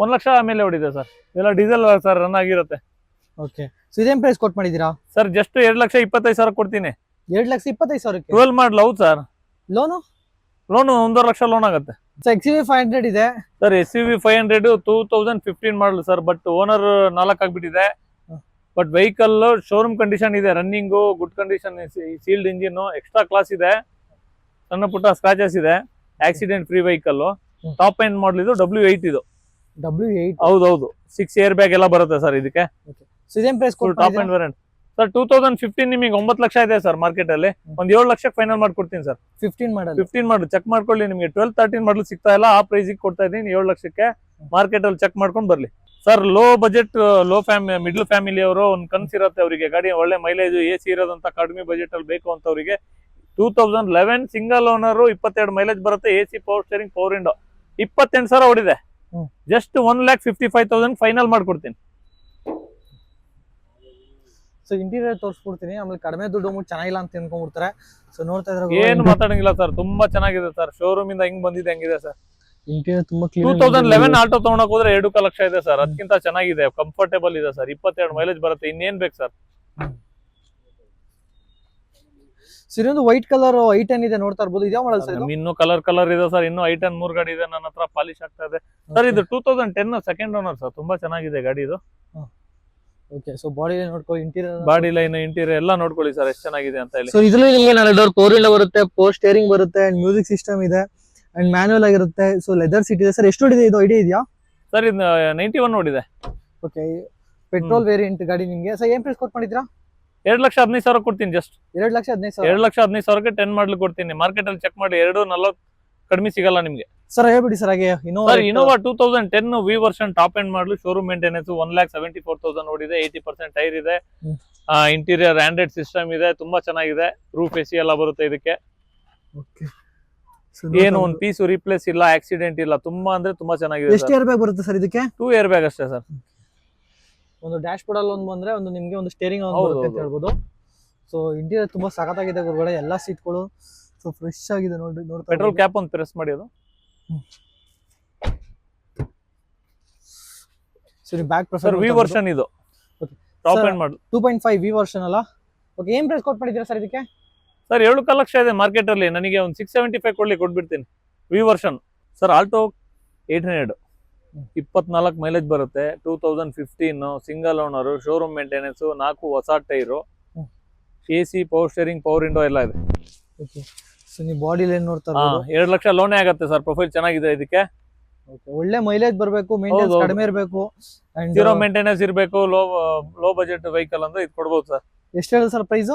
1 ಲಕ್ಷ ಮೇಲೆ ಹೊಡಿದೆ ಸರ್. ಇದೆಲ್ಲ ಡೀಸೆಲ್ ಸರ್, ರನ್ ಆಗಿರುತ್ತೆ. ಓಕೆ, ಸೊ ಇದೇನ್ ಪ್ರೈಸ್ ಕೊಟ್ಟು ಮಾಡಿದೀರಾ ಸರ್? ಜಸ್ಟ್ 2,25,000 ಕೊಡ್ತೀನಿ. 2,25,000? 12 ಮಾಡಲ್. ಹೌದು ಸರ್. ಲೋನು 1.5 ಲಕ್ಷ ಲೋನ್ ಆಗುತ್ತೆ. XUV 500 ಇದೆ sir. SUV 500 2015 model sir, but owner 4 ಆಗ್ಬಿಟ್ಟಿದೆ. ಬಟ್ ವೆಹಿಕಲ್ ಶೋರೂಮ್ ಕಂಡೀಷನ್ ಇದೆ, running good condition, sealed engine, extra class ಇದೆ, ಸಣ್ಣ ಪುಟ್ಟ ಸ್ಕ್ರಾಚಸ್ ಇದೆ, accident free vehicle. Top end ಮಾಡಲ್ ಇದು, W8 ಇದು. W8? ಹೌದೌದು. 6 ಏರ್ ಬ್ಯಾಗ್ ಎಲ್ಲ ಬರುತ್ತೆ ಸರ್ ಇದಕ್ಕೆ. ಇದೇನ್ price top end variant sir. 2015 ನಿಮಗೆ 9 ಲಕ್ಷ ಇದೆ ಸರ್ ಮಾರ್ಕೆಟ್ ಅಲ್ಲಿ. ಒಂದ್ 7 ಲಕ್ಷ ಫೈನಲ್ ಮಾಡ್ಕೊಡ್ತೀನಿ ಸರ್. 15 ಮಾಡಲ್ ಚೆಕ್ ಮಾಡ್ಕೊಳ್ಳಿ. ನಿಮಗೆ 12-13 ಮಾಡಲ್ ಸಿಗ್ತಾ ಇಲ್ಲ, ಆ ಪ್ರೈಸ್ ಕೊಡ್ತಾ ಇದೀನಿ. 7 ಲಕ್ಷಕ್ಕೆ ಮಾರ್ಕೆಟ್ ಅಲ್ಲಿ ಚೆಕ್ ಮಾಡ್ಕೊಂಡು ಬರ್ಲಿ sir. Low budget, middle family ಅವರು ಒಂದ್ ಕನ್ಸಿರತ್ತೆ ಅವರಿಗೆ, ಗಾಡಿ ಒಳ್ಳೆ ಮೈಲೇಜ್, AC ಇರೋದಂತ, ಕಡಿಮೆ ಬಜೆಟ್ ಅಲ್ಲಿ ಬೇಕು ಅಂತವರಿಗೆ 2011 ಸಿಂಗಲ್ ಓನರ್, 22 ಮೈಲೇಜ್ ಬರುತ್ತೆ, AC, power steering, power window, 28,000 ಹೊಡಿದೆ. ಜಸ್ಟ್ 1,55,000 ಫೈನಲ್ ಮಾಡ್ಕೊಡ್ತೀನಿ. ಸೊ ಇಂಟೀರಿಯರ್ ತೋರಿಸ್ಬಿಡ್ತೀನಿ, ಆಮೇಲೆ ಕಡಿಮೆ ದುಡ್ಡು ಚೆನ್ನಾಗಿಲ್ಲ ಅಂತ ತಿನ್ಕೊಂಡ್ಬಿಡ್ತಾರೆ. ಸೊ ನೋಡ್ತಾ ಇದ್ರೆ ಏನು ಮಾತಾಡಂಗಿಲ್ಲ ಸರ್, ತುಂಬಾ ಚೆನ್ನಾಗಿದೆ ಸರ್. ಶೋರೂಮ್ ಇಂದ ಹೆಂಗ್ ಬಂದಿದೆ ಹಂಗಿದೆ ಸರ್. ಇಂಟೀರಿಯರ್ ತುಂಬಾ ಕ್ಲೀನ್. 2011 ಆಲ್ಟೋ ತಗೊಳಕ್ ಹೋದ್ರೆ 2 ಲಕ್ಷ ಇದೆ ಸರ್. ಅದಕ್ಕಿಂತ ಚೆನ್ನಾಗಿದೆ, ಕಂಫರ್ಟೇಬಲ್ ಇದೆ ಸರ್. 22 ಮೈಲೇಜ್ ಬರುತ್ತೆ, ಇನ್ನೇನ್ ಬೇಕು ಸರ್. ಇನ್ನೊಂದು ವೈಟ್ ಕಲರ್ i10 ಇದೆ, ನೋಡ್ತಾ ಇರ್ಬೋದು. ಇದೇ ಮಾಡಲ್ ಸರ್? ಇನ್ನು ಕಲರ್ ಇದೆ ಸರ್. ಇನ್ನು i10 3 ಗಾಡಿ ಇದೆ ನನ್ನ ಹತ್ರ, ಪಾಲಿಶ್ ಆಗ್ತಾ ಇದೆ ಸರ್. ಇದು 2010 ಸೆಕೆಂಡ್ ಓನರ್ ಸರ್. ತುಂಬಾ ಚೆನ್ನಾಗಿದೆ ಗಾಡಿ ಇದು. ಓಕೆ, ಸೊ ಬಾಡಿ ನೋಡ್ಕೊಳ್ಳಿ, ಬಾಡಿ ಲೈನ್, ಇಂಟೀರಿಯರ್ ಎಲ್ಲ ನೋಡ್ಕೊಳ್ಳಿ ಸರ್, ಎಷ್ಟು ಚೆನ್ನಾಗಿದೆ ಅಂತ ಹೇಳಿ. ಸೊ ಇದ್ರಲ್ಲಿ ನಿಮಗೆ 4 ಡೋರ್ ಪವರ್ ವಿಂಡೋ ಬರುತ್ತೆ, ಪವರ್ ಸ್ಟೇರಿಂಗ್ ಬರುತ್ತೆ, ಅಂಡ್ ಮ್ಯೂಸಿಕ್ ಸಿಸ್ಟಮ್ ಇದೆ, ಅಂಡ್ ಮ್ಯಾನುವಲ್ ಆಗಿರುತ್ತೆ. ಸೊ ಲೆದರ್ ಸೀಟ್ ಇದೆ ಸರ್. ಎಷ್ಟು ಹೊಡಿದೆ ಇದು, ಐಡಿಯಾ ಇದೆಯಾ ಸರ್? ಇದು 91 ನೋಡಿದೆ. ಓಕೆ, ಪೆಟ್ರೋಲ್ ವೇರಿಯಂಟ್ ಗಾಡಿ ನಿಮಗೆ. ಸೊ ಏನ್ ಪ್ರೈಸ್ ಕೊಟ್ಟು ಮಾಡಿದ್ರಾ? 2,15,000 ಕೊಡ್ತೀನಿ. ಜಸ್ಟ್ 2,15,000. 2,15,000ಕ್ಕೆ 10 ಮಾಡಲ್ ಕೊಡ್ತೀನಿ. ಮಾರ್ಕೆಟ್ ಅಲ್ಲಿ ಚೆಕ್ ಮಾಡಿ 2,40 ಕಡಿಮೆ ಸಿಗಲ್ಲ ನಿಮ್ಗೆ ಸರ್. ಹೇಳ್ಬಿಡಿ ಸರ್. ಹಾಗೆ Innova 2010 V version top end model, showroom maintenance, 1,74,000 ಓಡಿದೆ, 80% ಟೈರ್ ಇದೆ, ಇಂಟೀರಿಯರ್ ಆಂಡ್ರಾಯ್ಡ್ ಸಿಸ್ಟಮ್ ಇದೆ, ತುಂಬಾ ಚೆನ್ನಾಗಿದೆ. ರೂಫ್ AC ಎಲ್ಲ ಬರುತ್ತೆ ಇದಕ್ಕೆ. ಓಕೆ ಏನು ಒಂದ್ ಪೀಸ್ ರಿಪ್ಲೇಸ್ ಇಲ್ಲ, ಆಕ್ಸಿಡೆಂಟ್ ಇಲ್ಲ, ತುಂಬಾ ಅಂದ್ರೆ ತುಂಬಾ ಚೆನ್ನಾಗಿದೆ. ಎಷ್ಟು ಏರ್ ಬ್ಯಾಗ್ ಬರುತ್ತೆ ಸರ್ ಇದಕ್ಕೆ? 2 ಏರ್ ಬ್ಯಾಗ್ ಅಷ್ಟೇ ಸರ್. ಒಂದು ಡ್ಯಾಶ್ ಬೋರ್ಡ್ ಅಲ್ಲಿ ಒಂದು ಬಂದ್ರೆ ಒಂದು ನಿಮ್ಗೆ ಒಂದು ಸ್ಟೇರಿಂಗ್ ಹೌದು, ಬರುತ್ತೆ ಅಂತ ಹೌದು. ಹೇಳ್ಬೋದು. ಸೊ ಇಂಟೀರಿಯರ್ ತುಂಬಾ ಸಖತ್ತಾಗಿದೆ ಗುರುಗಳೇ, ಎಲ್ಲಾ ಸೀಟ್ಗಳು ಸೊ ಫ್ರೆಶ್ ಆಗಿದೆ ನೋಡಿ. ನೋಡ್ತಾ ಪೆಟ್ರೋಲ್ ಕ್ಯಾಪ್ ಒಂದು ಪ್ರೆಸ್ ಮಾಡಿ ಅದು. ಸರಿ, back sir profile V version ಇದು, Okay. Top Sir, end model. 2.5 V version ಅಲ್ಲ? ಓಕೆ, ಏನ್ ಪ್ರೈಸ್ ಕೊಟ್ ಮಾಡಿದ್ದೀರಾ ಸರ್ ಇದಕ್ಕೆ? ಸರ್ 7 ಲಕ್ಷ ಇದೆ ಮಾರ್ಕೆಟ್ ಅಲ್ಲಿ, ನನಗೆ ಒಂದು 675 ಕೊಟ್ಬಿಡ್ತೀನಿ. V version sir. Alto 800 24 mileage ಬರುತ್ತೆ. 2015 ಸಿಂಗಲ್ ಓನರ್, ಶೋರೂಮ್ ಮೇಂಟೆನೆನ್ಸ್, 4 ಹೊಸ tyre, AC, power steering, power window ಎಲ್ಲ ಇದೆ. ಓಕೆ, ಸೊ ನೀವು ಬಾಡಿಲಿ ಏನ್ ನೋಡ್ತಾ ಹಾ, ಇರೋದು? 2 ಲಕ್ಷ ಲೋನೇ ಆಗುತ್ತೆ ಸರ್. ಪ್ರೊಫೈಲ್ ಚೆನ್ನಾಗಿದೆ ಇದಕ್ಕೆ. ಒಳ್ಳೆ ಮೈಲೇಜ್ ಬರಬೇಕು, ಮೇಂಟೆನೆನ್ಸ್ ಹೌದು. ಕಡಿಮೆ ಇರಬೇಕು, ಅಂಡ್ ಜೀರೋ ಮೇಂಟೆನೆನ್ಸ್ ಇರಬೇಕು, ಲೋ ಬಜೆಟ್ ವೆಹಿಕಲ್ ಅಂದ್ರೆ ಇದು ಕೊಡ್ಬೋದು ಸರ್. ಎಷ್ಟು ಹೇಳುದು ಸರ್ ಪ್ರೈಸ್?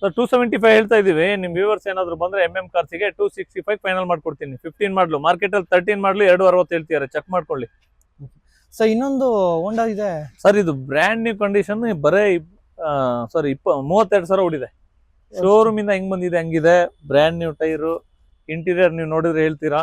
ಸರ್ 275 ಹೇಳ್ತಾ ಇದೀವಿ. ನಿಮ್ ವ್ಯೂವರ್ಸ್ ಏನಾದ್ರು ಬಂದ್ರೆ ಕಾರ್ಸ್ಗೆ 265 ಫೈನಲ್ ಮಾಡ್ಕೊಡ್ತೀನಿ. 15 ಮಾಡ್ಲು, ಮಾರ್ಕೆಟ್ ಅಲ್ಲಿ 13 ಮಾಡ್ಲು 260 ಹೇಳ್ತಿದ್ದಾರೆ, ಚೆಕ್ ಮಾಡ್ಕೊಳ್ಳಿ. ಸೊ ಇನ್ನೊಂದು ಹೋಂಡಾ ಇದೆ ಸರ್, ಇದು ಬ್ರ್ಯಾಂಡ್ ನ್ಯೂ ಕಂಡೀಷನ್, ಬರೇ ಸರ್ 32 ಸಾವಿರ ಓಡಿದೆ. ಶೋರೂಮ್ ಇಂದ ಹೆಂಗ್ ಬಂದಿದೆ ಹಂಗಿದೆ. ಬ್ರ್ಯಾಂಡ್ ನ್ಯೂ ಟೈರು, ಇಂಟೀರಿಯರ್ ನೀವು ನೋಡಿದ್ರೆ ಹೇಳ್ತೀರಾ.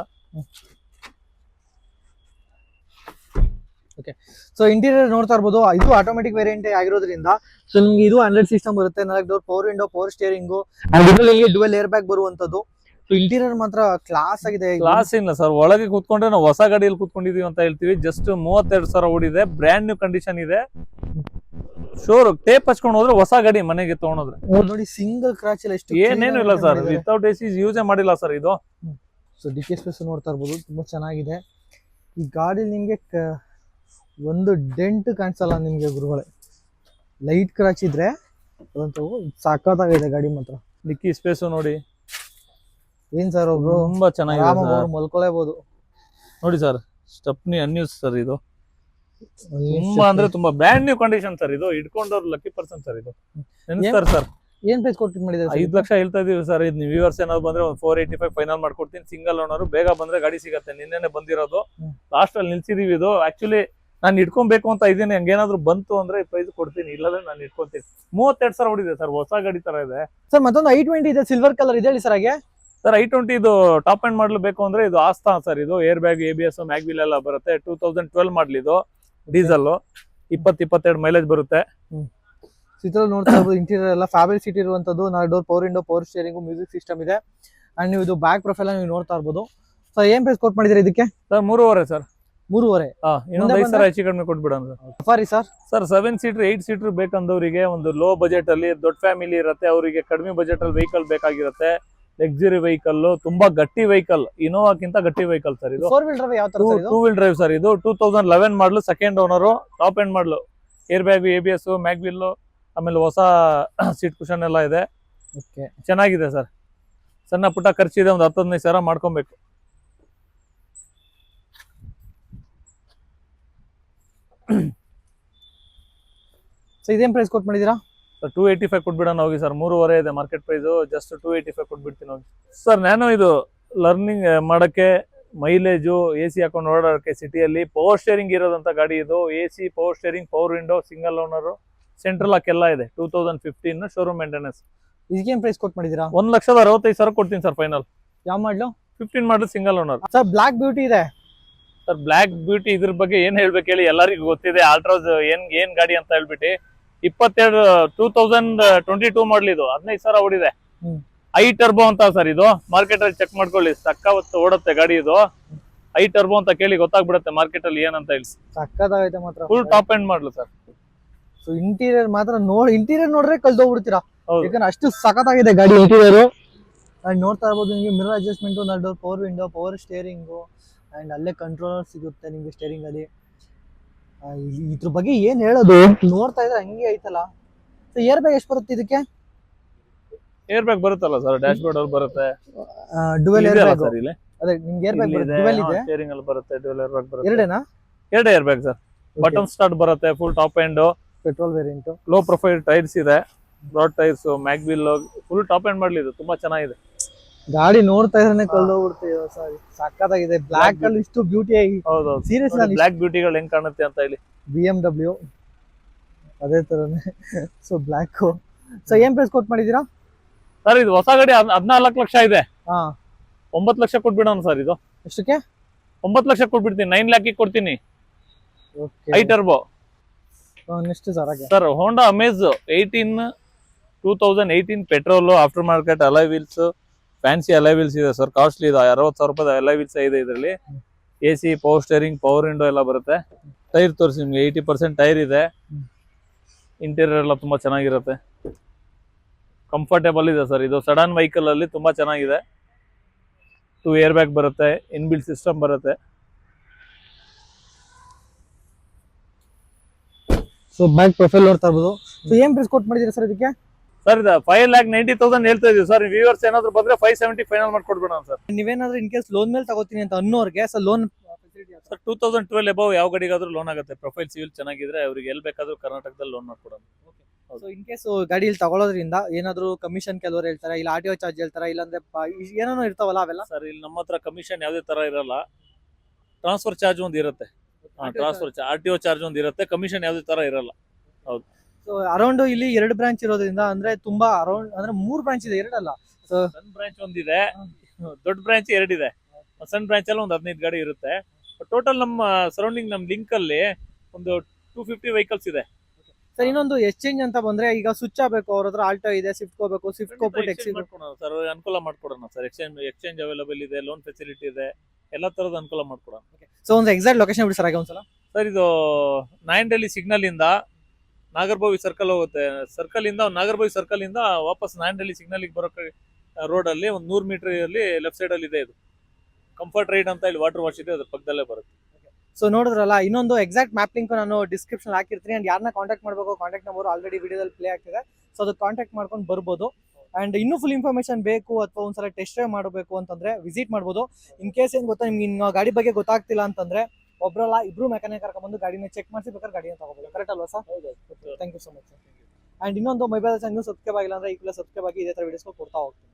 ಸೊ ಇಂಟೀರಿಯರ್ ನೋಡ್ತಾ ಇರ್ಬೋದು. ಇದು ಆಟೋಮೆಟಿಕ್ ವೇರಿಯಂಟ್ ಆಗಿರೋದ್ರಿಂದ ಸೊ ನಿಮ್ಗೆ ಇದು 100 ಸಿಸ್ಟಮ್ ಬರುತ್ತೆ, 4 door, power window, power steering, ಇದರಲ್ಲಿ ಡುವೆಲ್ ಏರ್ ಬ್ಯಾಗ್ ಬರುವಂತದ್ದು. ಸೊ ಇಂಟೀರಿಯರ್ ಮಾತ್ರ ಕ್ಲಾಸ್ ಆಗಿದೆ. ಕ್ಲಾಸ್ ಇಲ್ಲ ಸರ್, ಒಳಗೆ ಕೂತ್ಕೊಂಡ್ರೆ ನಾವು ಹೊಸ ಗಾಡಿಯಲ್ಲಿ ಕೂತ್ಕೊಂಡಿದೀವಿ ಅಂತ ಹೇಳ್ತೀವಿ. ಜಸ್ಟ್ 32 ಸಾವಿರ ಓಡಿದೆ, ಬ್ರ್ಯಾಂಡ್ ನ್ಯೂ ಕಂಡೀಷನ್ ಇದೆ. ಶೋರ್ ಟೇಪ್ ಹಚ್ಕೊಂಡು ಹೋದ್ರೆ ಹೊಸ ಗಾಡಿ ಮನೆಗೆ ತಗೊಂಡ್ರೆ. ನೋಡಿ, ಸಿಂಗಲ್ ಕ್ರಾಚ್ ಇಲ್ಲ, ಎಷ್ಟು ಏನೇನು ಇಲ್ಲ ಸರ್. ವಿತೌಟ್ AC ಯೂಸೇ ಮಾಡಿಲ್ಲ ಸರ್ ಇದು. ಸೊ ಡಿಕ್ಕಿ ಸ್ಪೇಸ್ ನೋಡ್ತಾ ಇರ್ಬೋದು, ತುಂಬಾ ಚೆನ್ನಾಗಿದೆ. ಈ ಗಾಡಿ ನಿಮ್ಗೆ ಒಂದು ಡೆಂಟ್ ಕಾಣಿಸಲ್ಲ ನಿಮ್ಗೆ ಗುರುಗಳೇ. ಲೈಟ್ ಕ್ರಾಚ್ ಇದ್ರೆ ಅದಂತೂ ಸಾಕಾಗಿದೆ ಗಾಡಿ ಮಾತ್ರ. ಡಿಕ್ಕಿ ಸ್ಪೇಸ್ ನೋಡಿ, ಏನ್ ಸರ್ ಒಬ್ರು ತುಂಬಾ ಚೆನ್ನಾಗಿದೆ ಆರಾಮಾಗಿ ಸರ್. ಅವ್ರು ಮಲ್ಕೊಳಬಹುದು ನೋಡಿ ಸರ್, ಸ್ಟೆಪ್ನಿ ಅನ್ಯೂಸ್ ಸರ್ ಇದು. ತುಂಬಾ ಅಂದ್ರೆ ತುಂಬಾ ಬ್ರ್ಯಾಂಡ್ ನ್ಯೂ ಕಂಡೀಷನ್ ಸರ್ ಇದು. ಇಟ್ಕೊಂಡವ್ರು ಲಕ್ಕಿ ಪರ್ಸನ್ ಸರ್ ಇದು. ನೆನ್ಸ್ತಾರೆ ಸರ್. ಏನ್ ಪ್ರೈಸ್ ಕೊಟ್ಟು ಮಾಡಿದ್ದಾರೆ? 5 ಲಕ್ಷ ಹೇಳ್ತಾ ಇದೀವಿ ಸರ್. ಇದು ನೀವು ವ್ಯೂವರ್ಸ್ ಏನಾದ್ರು ಬಂದ್ರೆ ಒಂದು 485 ಫೈನಲ್ ಮಾಡ್ಕೊಡ್ತೀನಿ. ಸಿಂಗಲ್ ಓನರ್, ಬೇಗ ಬಂದ್ರೆ ಗಾಡಿ ಸಿಗತ್ತೆ. ನಿನ್ನೆನೆ ಬಂದಿರೋದು, ಲಾಸ್ಟ್ ಅಲ್ಲಿ ನಿಲ್ಸಿದೀವಿ. ಇದು ಆಕ್ಚುಲಿ ನಾನು ಇಟ್ಕೊಬೇಕು ಅಂತ ಇದೀನಿ. ಹಂಗೇನಾದ್ರು ಬಂತು ಅಂದ್ರೆ ಪ್ರೈಸ್ ಕೊಡ್ತೀನಿ, ಇಲ್ಲದ್ರೆ ನಾನು ಇಟ್ಕೊಂತೀನಿ. 32 ಸಾವಿರ ಹೊಡಿದೆ ಸರ್, ಹೊಸ ಗಾಡಿ ತರ ಇದೆ ಸರ್. ಮತ್ತೊಂದು i20 ಇದೆ, ಸಿಲ್ವರ್ ಕಲರ್ ಇದೆ ಹೇಳಿ ಸರ್. ಹಾಗೆ ಸರ್ i20 ಇದು ಟಾಪ್ ಎಂಡ್ ಮಾಡಲು ಬೇಕು ಅಂದ್ರೆ ಇದು ಆಸ್ತಾ ಸರ್. ಇದು ಏರ್ ಬ್ಯಾಗ್, ABS, ಮ್ಯಾಗ್ವಿಲ್ ಎಲ್ಲ ಬರುತ್ತೆ. 2012 ಮಾಡಲ್ ಇದು, ಡೀಸೆಲ್, 20-22 ಮೈಲೇಜ್ ಬರುತ್ತೆ. ಇದ್ರಲ್ಲಿ ನೋಡ್ತಾ ಇರ್ಬೋದು, ಇಂಟೀರಿಯರ್ ಎಲ್ಲ ಫ್ಯಾಬ್ರಿಕ್ ಸೀಟ್ ಇರುವಂತದ್ದು, 4 door, power window, power steering, music system ಇದೆ. ಅಂಡ್ ನೀವು ಇದು ಬ್ಯಾಕ್ ಪ್ರೊಫೈಲ್ ನೀವು ನೋಡ್ತಾ ಇರ್ಬೋದು. ಸೊ ಏನ್ ಪ್ರೈಸ್ ಕೊಟ್ ಮಾಡಿದ್ರೆ ಇದಕ್ಕೆ? Sir 3.5 sir. 3.5. ಇನ್ನೊಂದು 5 ಸಾವಿರ ಹೆಚ್ಚು ಕಡಿಮೆ ಕೊಟ್ಬಿಡೋಣ sir. Safari sir. Sir 7 seater 8 seater ಬೇಕಂದವರಿಗೆ, ಒಂದು ಲೋ ಬಜೆಟ್ ಅಲ್ಲಿ, ದೊಡ್ಡ ಫ್ಯಾಮಿಲಿ ಇರುತ್ತೆ ಅವರಿಗೆ, ಕಡಿಮೆ ಬಜೆಟ್ ಅಲ್ಲಿ ವೆಹಿಕಲ್ ಬೇಕಾಗಿರುತ್ತೆ. ಲಕ್ಸುರಿ ವೆಹಿಕಲ್, ತುಂಬಾ ಗಟ್ಟಿ ವೆಹಿಕಲ್, ಇನೋವಾಕ್ಕಿಂತ ಗಟ್ಟಿ ವೆಹಿಕಲ್ ಸರ್ ಇದು. 4 ವೀಲ್ ಡ್ರೈವ್ ಯಾವ ತರ ಸರ್ ಇದು? 2 ವೀಲ್ ಡ್ರೈವ್ ಸರ್ ಇದು. 2011 ಮಾಡಲು, ಸೆಕೆಂಡ್ ಓನರ್, ಟಾಪ್ ಎಂಡ್ ಮಾಡಲು, ಏರ್ ಬ್ಯಾಗ್, ABS, ಮ್ಯಾಗ್ವಿಲ್, ಆಮೇಲೆ ಹೊಸ ಸೀಟ್ ಕುಷನ್ ಎಲ್ಲ ಇದೆ. ಓಕೆ, ಚೆನ್ನಾಗಿದೆ ಸರ್. ಸಣ್ಣ ಪುಟ್ಟ ಖರ್ಚಿದೆ, ಒಂದು 10-15 ಸಾವಿರ ಮಾಡ್ಕೊಬೇಕು. ಸೊ ಇದೇನ್ ಪ್ರೈಸ್ ಕೊಟ್ ಮಾಡಿದೀರಾ? 285 ಕೊಟ್ಬಿಡೋಣ ಹೋಗಿ ಸರ್. 3.5 ಇದೆ ಮಾರ್ಕೆಟ್ ಪ್ರೈಸ್, ಜಸ್ಟ್ 285 ಕೊಟ್ಬಿಡ್ತೀನಿ ಹೋಗಿ ಸರ್. ನಾನು ಇದು ಲರ್ನಿಂಗ್ ಮಾಡಕ್ಕೆ, ಮೈಲೇಜು, AC ಹಾಕೊಂಡು ಓಡಾಡಕ್ಕೆ, ಸಿಟಿಯಲ್ಲಿ ಪವರ್ ಸ್ಟೇರಿಂಗ್ ಇರೋದಂತ ಗಾಡಿ ಇದು. AC, power steering, power window, single owner, central lock ಎಲ್ಲ ಇದೆ. 2015 ಶೋರೂಮ್ ಮೇಂಟೆನೆನ್ಸ್. ಇದಕ್ಕೇನ್ ಪ್ರೈಸ್ ಕೊಟ್ ಮಾಡಿದೀರಾ? 1,65,000 ಸಾವಿರ ಕೊಡ್ತೀನಿ ಸರ್ ಫೈನಲ್. ಯಾವ ಮಾಡ್ಲು? 15 ಮಾಡಲು, single owner sir. Block beauty ಇದೆ ಸರ್. ಬ್ಲಾಕ್ ಬ್ಯೂಟಿ ಇದ್ರ ಬಗ್ಗೆ ಏನ್ ಹೇಳ್ಬೇಕು ಹೇಳಿ, ಎಲ್ಲರಿಗೂ ಗೊತ್ತಿದೆ. ಆಲ್ಟ್ರಾಸ್ ಏನ್ ಗಾಡಿ ಅಂತ ಹೇಳ್ಬಿಟ್ಟು 2022 ಮಾಡಲ್ ಇದು, 15 ಸಾವಿರ ಓಡಿದೆ. ಐ ಟರ್ಬೋ ಅಂತ ಸರ್ ಇದು. ಮಾರ್ಕೆಟ್ ಅಲ್ಲಿ ಚೆಕ್ ಮಾಡ್ಕೊಳ್ಳಿ, ಸಕ್ಕವತ್ತು ಓಡುತ್ತೆ ಗಾಡಿ ಇದು. ಐ ಟರ್ಬೋ ಅಂತ ಕೇಳಿ ಗೊತ್ತಾಗ್ಬಿಡುತ್ತೆ ಮಾರ್ಕೆಟ್ ಅಲ್ಲಿ ಏನಂತ ಹೇಳಿ. ಸಕ್ಕತ್ತಾಗೈತೆ ಮಾತ್ರ, ಫುಲ್ ಟಾಪ್ ಎಂಡ್ ಮಾಡಲು ಸರ್. ಸೊ ಇಂಟೀರಿಯರ್ ಮಾತ್ರ ಇಂಟೀರಿಯರ್ ನೋಡ್ರೆ ಕಳ್ದೋಗ್ಬಿಡ್ತೀರಾ, ಹೌದು. ಯಾಕಂದ್ರೆ ಅಷ್ಟು ಸಖತ್ತಾಗಿದೆ ಗಾಡಿ ಇಂಟೀರಿಯರ್. ಅಂಡ್ ನೋಡ್ತಾ ಇರ್ಬೋದು ನಿಮಗೆ mirror adjustment, 4 door, power window, power steering, and ಅಲ್ಲೇ ಕಂಟ್ರೋಲರ್ ಸಿಗುತ್ತೆ ನಿಮ್ಗೆ ಸ್ಟೇರಿಂಗ್ ಅಲ್ಲಿ. ಇದ್ರ ಬಗ್ಗೆ ಏನ್ ಹೇಳೋದು, ನೋಡ್ತಾ ಇದ್ರೆ ಹಂಗೆ ಐತಲ್ಲ. ಸೊ ಏರ್ ಬ್ಯಾಗ್ ಎಷ್ಟು ಬರುತ್ತೆ ಇದಕ್ಕೆ? ಏರ್ ಬ್ಯಾಗ್ ಬರುತ್ತಲ್ಲ ಸರ್, ಡ್ಯಾಶ್ ಬೋರ್ಡ್ ಅಲ್ಲಿ ಬರುತ್ತೆ. ಡುವೆಲ್ ಏರ್ ಬ್ಯಾಗ್ ಸರ್ ಇಲ್ಲಿ ಅದೇ ನಿಮ್ಗೆ ಏರ್ ಬ್ಯಾಗ್ ಬರುತ್ತೆ, ಡುವೆಲ್ ಇದೆ. ಸ್ಟೇರಿಂಗ್ ಅಲ್ಲಿ ಬರುತ್ತೆ, ಡುವೆಲ್ ಏರ್ ಬ್ಯಾಗ್ ಬರುತ್ತೆ. ಎರಡೇನಾ? ಎರಡೇ air bag sir. Button start ಬರುತ್ತೆ, full top end, petrol variant, low profile tyres ಇದೆ, broad tyres, mag wheel, full top end ಮಾಡಲಿ ಇದು. ತುಂಬಾ ಚೆನ್ನಾಗಿದೆ ಗಾಡಿ. ನೋಡ್ತಾ ಇದ್ರೆ ಕಳ್ದೋಗ್ಬಿಡ್ತೀವಿ. ಸಾರಿ, ಸಕ್ಕತ್ತಾಗಿದೆ. ಬ್ಲಾಕ್ ಅಲ್ಲಿ ಇಷ್ಟು ಬ್ಯೂಟಿ ಆಗಿ, ಹೌದೌದು. ಸೀರಿಯಸ್ ಬ್ಲಾಕ್ ಬ್ಯೂಟಿಗಳು ಹೆಂಗ್ ಕಾಣುತ್ತೆ ಅಂತ ಹೇಳಿ. BMW ಅದೇ ತರನೇ. So black. ಸೊ ಏನ್ ಪ್ರೈಸ್ ಕೊಟ್ ಮಾಡಿದೀರಾ? ಸರ್ ಇದು ಹೊಸ ಗಾಡಿ 14 ಲಕ್ಷ ಇದೆ. ಹಾ 9 ಲಕ್ಷ ಕೊಟ್ಬಿಡೋಣ ಸರ್. ಇದು ಎಷ್ಟಕ್ಕೆ? 9 ಲಕ್ಷ ಕೊಟ್ಬಿಡ್ತೀನಿ. 9 ಲ್ಯಾಕಿಗೆ ಕೊಡ್ತೀನಿ. Okay i turbo next sir ಹಾಗೆ sir. Honda Amaze 2018 petrol, after market alloy wheels, fancy alloy wheels ಇದೆ ಸರ್. ಕಾಸ್ಟ್ಲಿ ಇದೆ. 60,000 ರೂಪಾಯಿ ಅಲಾಯ್ ವೀಲ್ಸ್ ಇದೆ ಇದರಲ್ಲಿ. AC, power steering, power window ಎಲ್ಲ ಬರುತ್ತೆ. ಟೈರ್ ತೋರಿಸಿ ನಿಮ್ಗೆ 80% ಟೈರ್ ಇದೆ. ಇಂಟೀರಿಯರ್ ಎಲ್ಲ ತುಂಬಾ ಚೆನ್ನಾಗಿರುತ್ತೆ. ಕಂಫರ್ಟೇಬಲ್ ಇದೆ ಸರ್. ಇದು ಸಡನ್ ವೆಹಿಕಲ್ ಅಲ್ಲಿ ತುಂಬಾ ಚೆನ್ನಾಗಿದೆ. 2 ಏರ್ ಬ್ಯಾಗ್ ಬರುತ್ತೆ, ಇನ್ಬಿಲ್ಟ್ ಸಿಸ್ಟಮ್ ಬರುತ್ತೆ. ಸೊ ಬ್ಯಾಕ್ ಪ್ರೊಫೈಲ್ ನೋಡ್ತಾ ಇರ್ಬೋದು. ಸೊ ಏನ್ ಪ್ರೈಸ್ ಕೊಟ್ ಮಾಡಿದೀರಾ ಸರ್ ಇದಕ್ಕೆ? ಸರ್ ಇದು 5,90,000 ಹೇಳ್ತಾ ಇದೀವಿ ಸರ್. ವ್ಯೂವರ್ಸ್ ಏನಾದ್ರು ಬಂದ್ರೆ 570 ಫೈನಲ್ ಮಾಡ್ಕೊಡ್ಬೇಡ ಸರ್. ನೀವೇನಾದ್ರೂ ಇನ್ ಕೇಸ್ ಲೋನ್ ಮೇಲೆ ತಗೋತೀನಿ ಅಂತ ಅನ್ನೋರ್ಗೆ so loan facility sir 2012 above ಯಾವ ಗಾಡಿಗಾದ್ರೂ ಲೋನ್ ಆಗುತ್ತೆ. ಪ್ರೊಫೈಲ್ ಸಿವಿಲ್ ಚೆನ್ನಾಗಿದ್ರೆ ಅವ್ರಿಗೆ ಎಲ್ಲಿ ಬೇಕಾದ್ರೂ ಕರ್ನಾಟಕದಲ್ಲಿ ಲೋನ್ ಮಾಡ್ಕೊಡೋಣ. ಸೊ ಇನ್ ಕೇಸ್ ಗಾಡಿ ಇಲ್ಲಿ ತಗೊಳ್ಳೋದ್ರಿಂದ ಏನಾದ್ರು ಕಮಿಷನ್ ಕೆಲವರು ಹೇಳ್ತಾರೆ, ಇಲ್ಲ RTO ಚಾರ್ಜ್ ಹೇಳ್ತಾರೆ, ಇಲ್ಲಾಂದ್ರೆ ಏನೇನೋ ಇರ್ತಾವಲ್ಲ ಅವೆಲ್ಲ. ಸರ್ ಇಲ್ಲಿ ನಮ್ಮ ಹತ್ರ ಕಮಿಷನ್ ಯಾವುದೇ ತರ ಇರಲ್ಲ. ಟ್ರಾನ್ಸ್ಫರ್ ಚಾರ್ಜ್ ಒಂದು ಇರುತ್ತೆ. ಟ್ರಾನ್ಸ್ಫರ್ RTO ಚಾರ್ಜ್ ಒಂದು ಇರುತ್ತೆ. ಕಮಿಷನ್ ಯಾವುದೇ ತರ ಇರಲ್ಲ. ಹೌದು. ಸೊ ಅರೌಂಡ್ ಇಲ್ಲಿ 2 ಬ್ರಾಂಚ್ ಇರೋದ್ರಿಂದ ಅಂದ್ರೆ ತುಂಬಾ ಅರೌಂಡ್ ಅಂದ್ರೆ 3 ಬ್ರಾಂಚ್ ಇದೆ, 2 ಅಲ್ಲ. ಸೊ ಸಣ್ಣ ಬ್ರಾಂಚ್ ಒಂದಿದೆ, ದೊಡ್ಡ ಬ್ರಾಂಚ್ 2 ಇದೆ. ಸಣ್ಣ ಬ್ರಾಂಚ್ ಅಲ್ಲಿ ಒಂದು 15 ಗಾಡಿ ಇರುತ್ತೆ. ಟೋಟಲ್ ನಮ್ಮ ಸರೌಂಡಿಂಗ್ ನಮ್ಮ ಲಿಂಕ್ ಅಲ್ಲಿ ಒಂದು 250 ವೆಹಿಕಲ್ಸ್ ಇದೆ. ಸರ್ ಇನ್ನೊಂದು ಎಕ್ಸ್ಚೇಂಜ್ ಅಂತ ಬಂದ್ರೆ ಈಗ ಸ್ವಿಚ್ ಆಗಬೇಕು, ಅವ್ರ ಹತ್ರ ಆಲ್ಟೋ ಇದೆ, ಸ್ವಿಫ್ಟ್ ಹೋಗ್ಬೇಕು, ಸ್ವಿಫ್ಟ್ ಹೋಗ್ಬಿಟ್ಟು ಎಕ್ಸ್ಚೇಂಜ್ ಸರ್ ಅನುಕೂಲ ಮಾಡ್ಕೊಡೋಣ ಸರ್. ಎಕ್ಸ್ಚೇಂಜ್ ಅವೈಲೇಬಲ್ ಇದೆ, ಲೋನ್ ಫೆಸಿಲಿಟಿ ಇದೆ, ಎಲ್ಲ ತರದ ಅನುಕೂಲ ಮಾಡ್ಕೊಡೋಣ. ಸೊ ಒಂದು ಎಕ್ಸಾಕ್ಟ್ ಲೊಕೇಶನ್ ಬಿಡಿ ಸರ್ ಹಾಗೆ ಒಂದ್ಸಲ. ಸರ್ ಇದು ನಾಯಂಡಹಳ್ಳಿ ಸಿಗ್ನಲ್ ಇಂದ ನಾಗರಬಾವಿ ಸರ್ಕಲ್ ಹೋಗುತ್ತೆ. ಸರ್ಕಲ್ ಇಂದ ನಾಗರಬಾವಿ ಸರ್ಕಲ್ ಇಂದ ವಾಪಸ್ ನಾಯಂಡಹಳ್ಳಿ ಸಿಗ್ನಲ್ ಬರೋ ರೋಡ್ ಅಲ್ಲಿ ಒಂದು 100 ಮೀಟರ್ ಅಲ್ಲಿ ಲೆಫ್ಟ್ ಸೈಡ್ ಅಲ್ಲಿ ಇದೆ. ಇದು ಕಂಫರ್ಟ್ ರೈಡ್ ಅಂತ ಇಲ್ಲಿ ವಾಟರ್ ವಾಶ್ ಇದೆ, ಅದ್ರ ಪಕ್ಕದಲ್ಲೇ ಬರುತ್ತೆ. ಸೊ ನೋಡಿದ್ರಲ್ಲ, ಇನ್ನೊಂದು ಎಕ್ಸಾಕ್ಟ್ ಮ್ಯಾಪ್ ಲಿಂಕ್ ನಾನು ಡಿಸ್ಕ್ರಿಪ್ಷನ್ ಹಾಕಿರ್ತೀನಿ. ಅಂಡ್ ಯಾರನ್ನ ಕಾಂಟ್ಯಾಕ್ಟ್ ಮಾಡಬೇಕು, ಕಾಂಟ್ಯಾಕ್ಟ್ ನಂಬರ್ ಆಲ್ರೆಡಿ ವಿಡಿಯೋದಲ್ಲಿ ಪ್ಲೇ ಆಗ್ತಿದೆ. ಸೊ ಅದು ಕಾಂಟ್ಯಾಕ್ಟ್ ಮಾಡ್ಕೊಂಡು ಬರ್ಬೋದು. ಅಂಡ್ ಇನ್ನೂ ಫುಲ್ ಇನ್ಫಾರ್ಮೇಶನ್ ಬೇಕು ಅಥವಾ ಒಂದ್ಸಲ ಟೆಸ್ಟ್ ಡ್ರೈವ್ ಮಾಡಬೇಕು ಅಂತಂದ್ರೆ ವಿಸಿಟ್ ಮಾಡ್ಬೋದು. ಇನ್ ಕೇಸ್ ಏನ್ ಗೊತ್ತಾ, ನಿಮ್ಗೆ ಇನ್ನು ಗಾಡಿ ಬಗ್ಗೆ ಗೊತ್ತಾಗ್ತಿಲ್ಲ ಅಂತಂದ್ರೆ ಒಬ್ರಲ್ಲ 2 ಮೆಕ್ಯಾನಿಕ್ ಕರ್ಕೊಂಡ್ಬಂದು ಗಾಡಿನ ಚೆಕ್ ಮಾಡಿಸಿ ಬೇಕಾದ್ರೆ ಗಾಡಿನ ತಗೋಬಹುದು. ಕರೆಕ್ಟ್ ಅಲ್ವಾ sir? Thank you so much sir. And ಇನ್ನೊಂದು ಮೊಬೈಲ್ ಚಾನಲ್ ಸಬ್ಸ್ಕ್ರೈಬ್ ಆಗಿಲ್ಲ ಅಂದ್ರೆ ಈ ಸಬ್ಸ್ಕ್ರೈಬ್ ಆಗಿ ಇದೇ ತರ ವಿಡಿಯೋಸ್ ಕೊಡ್ತಾ ಹೋಗ್ತೀನಿ.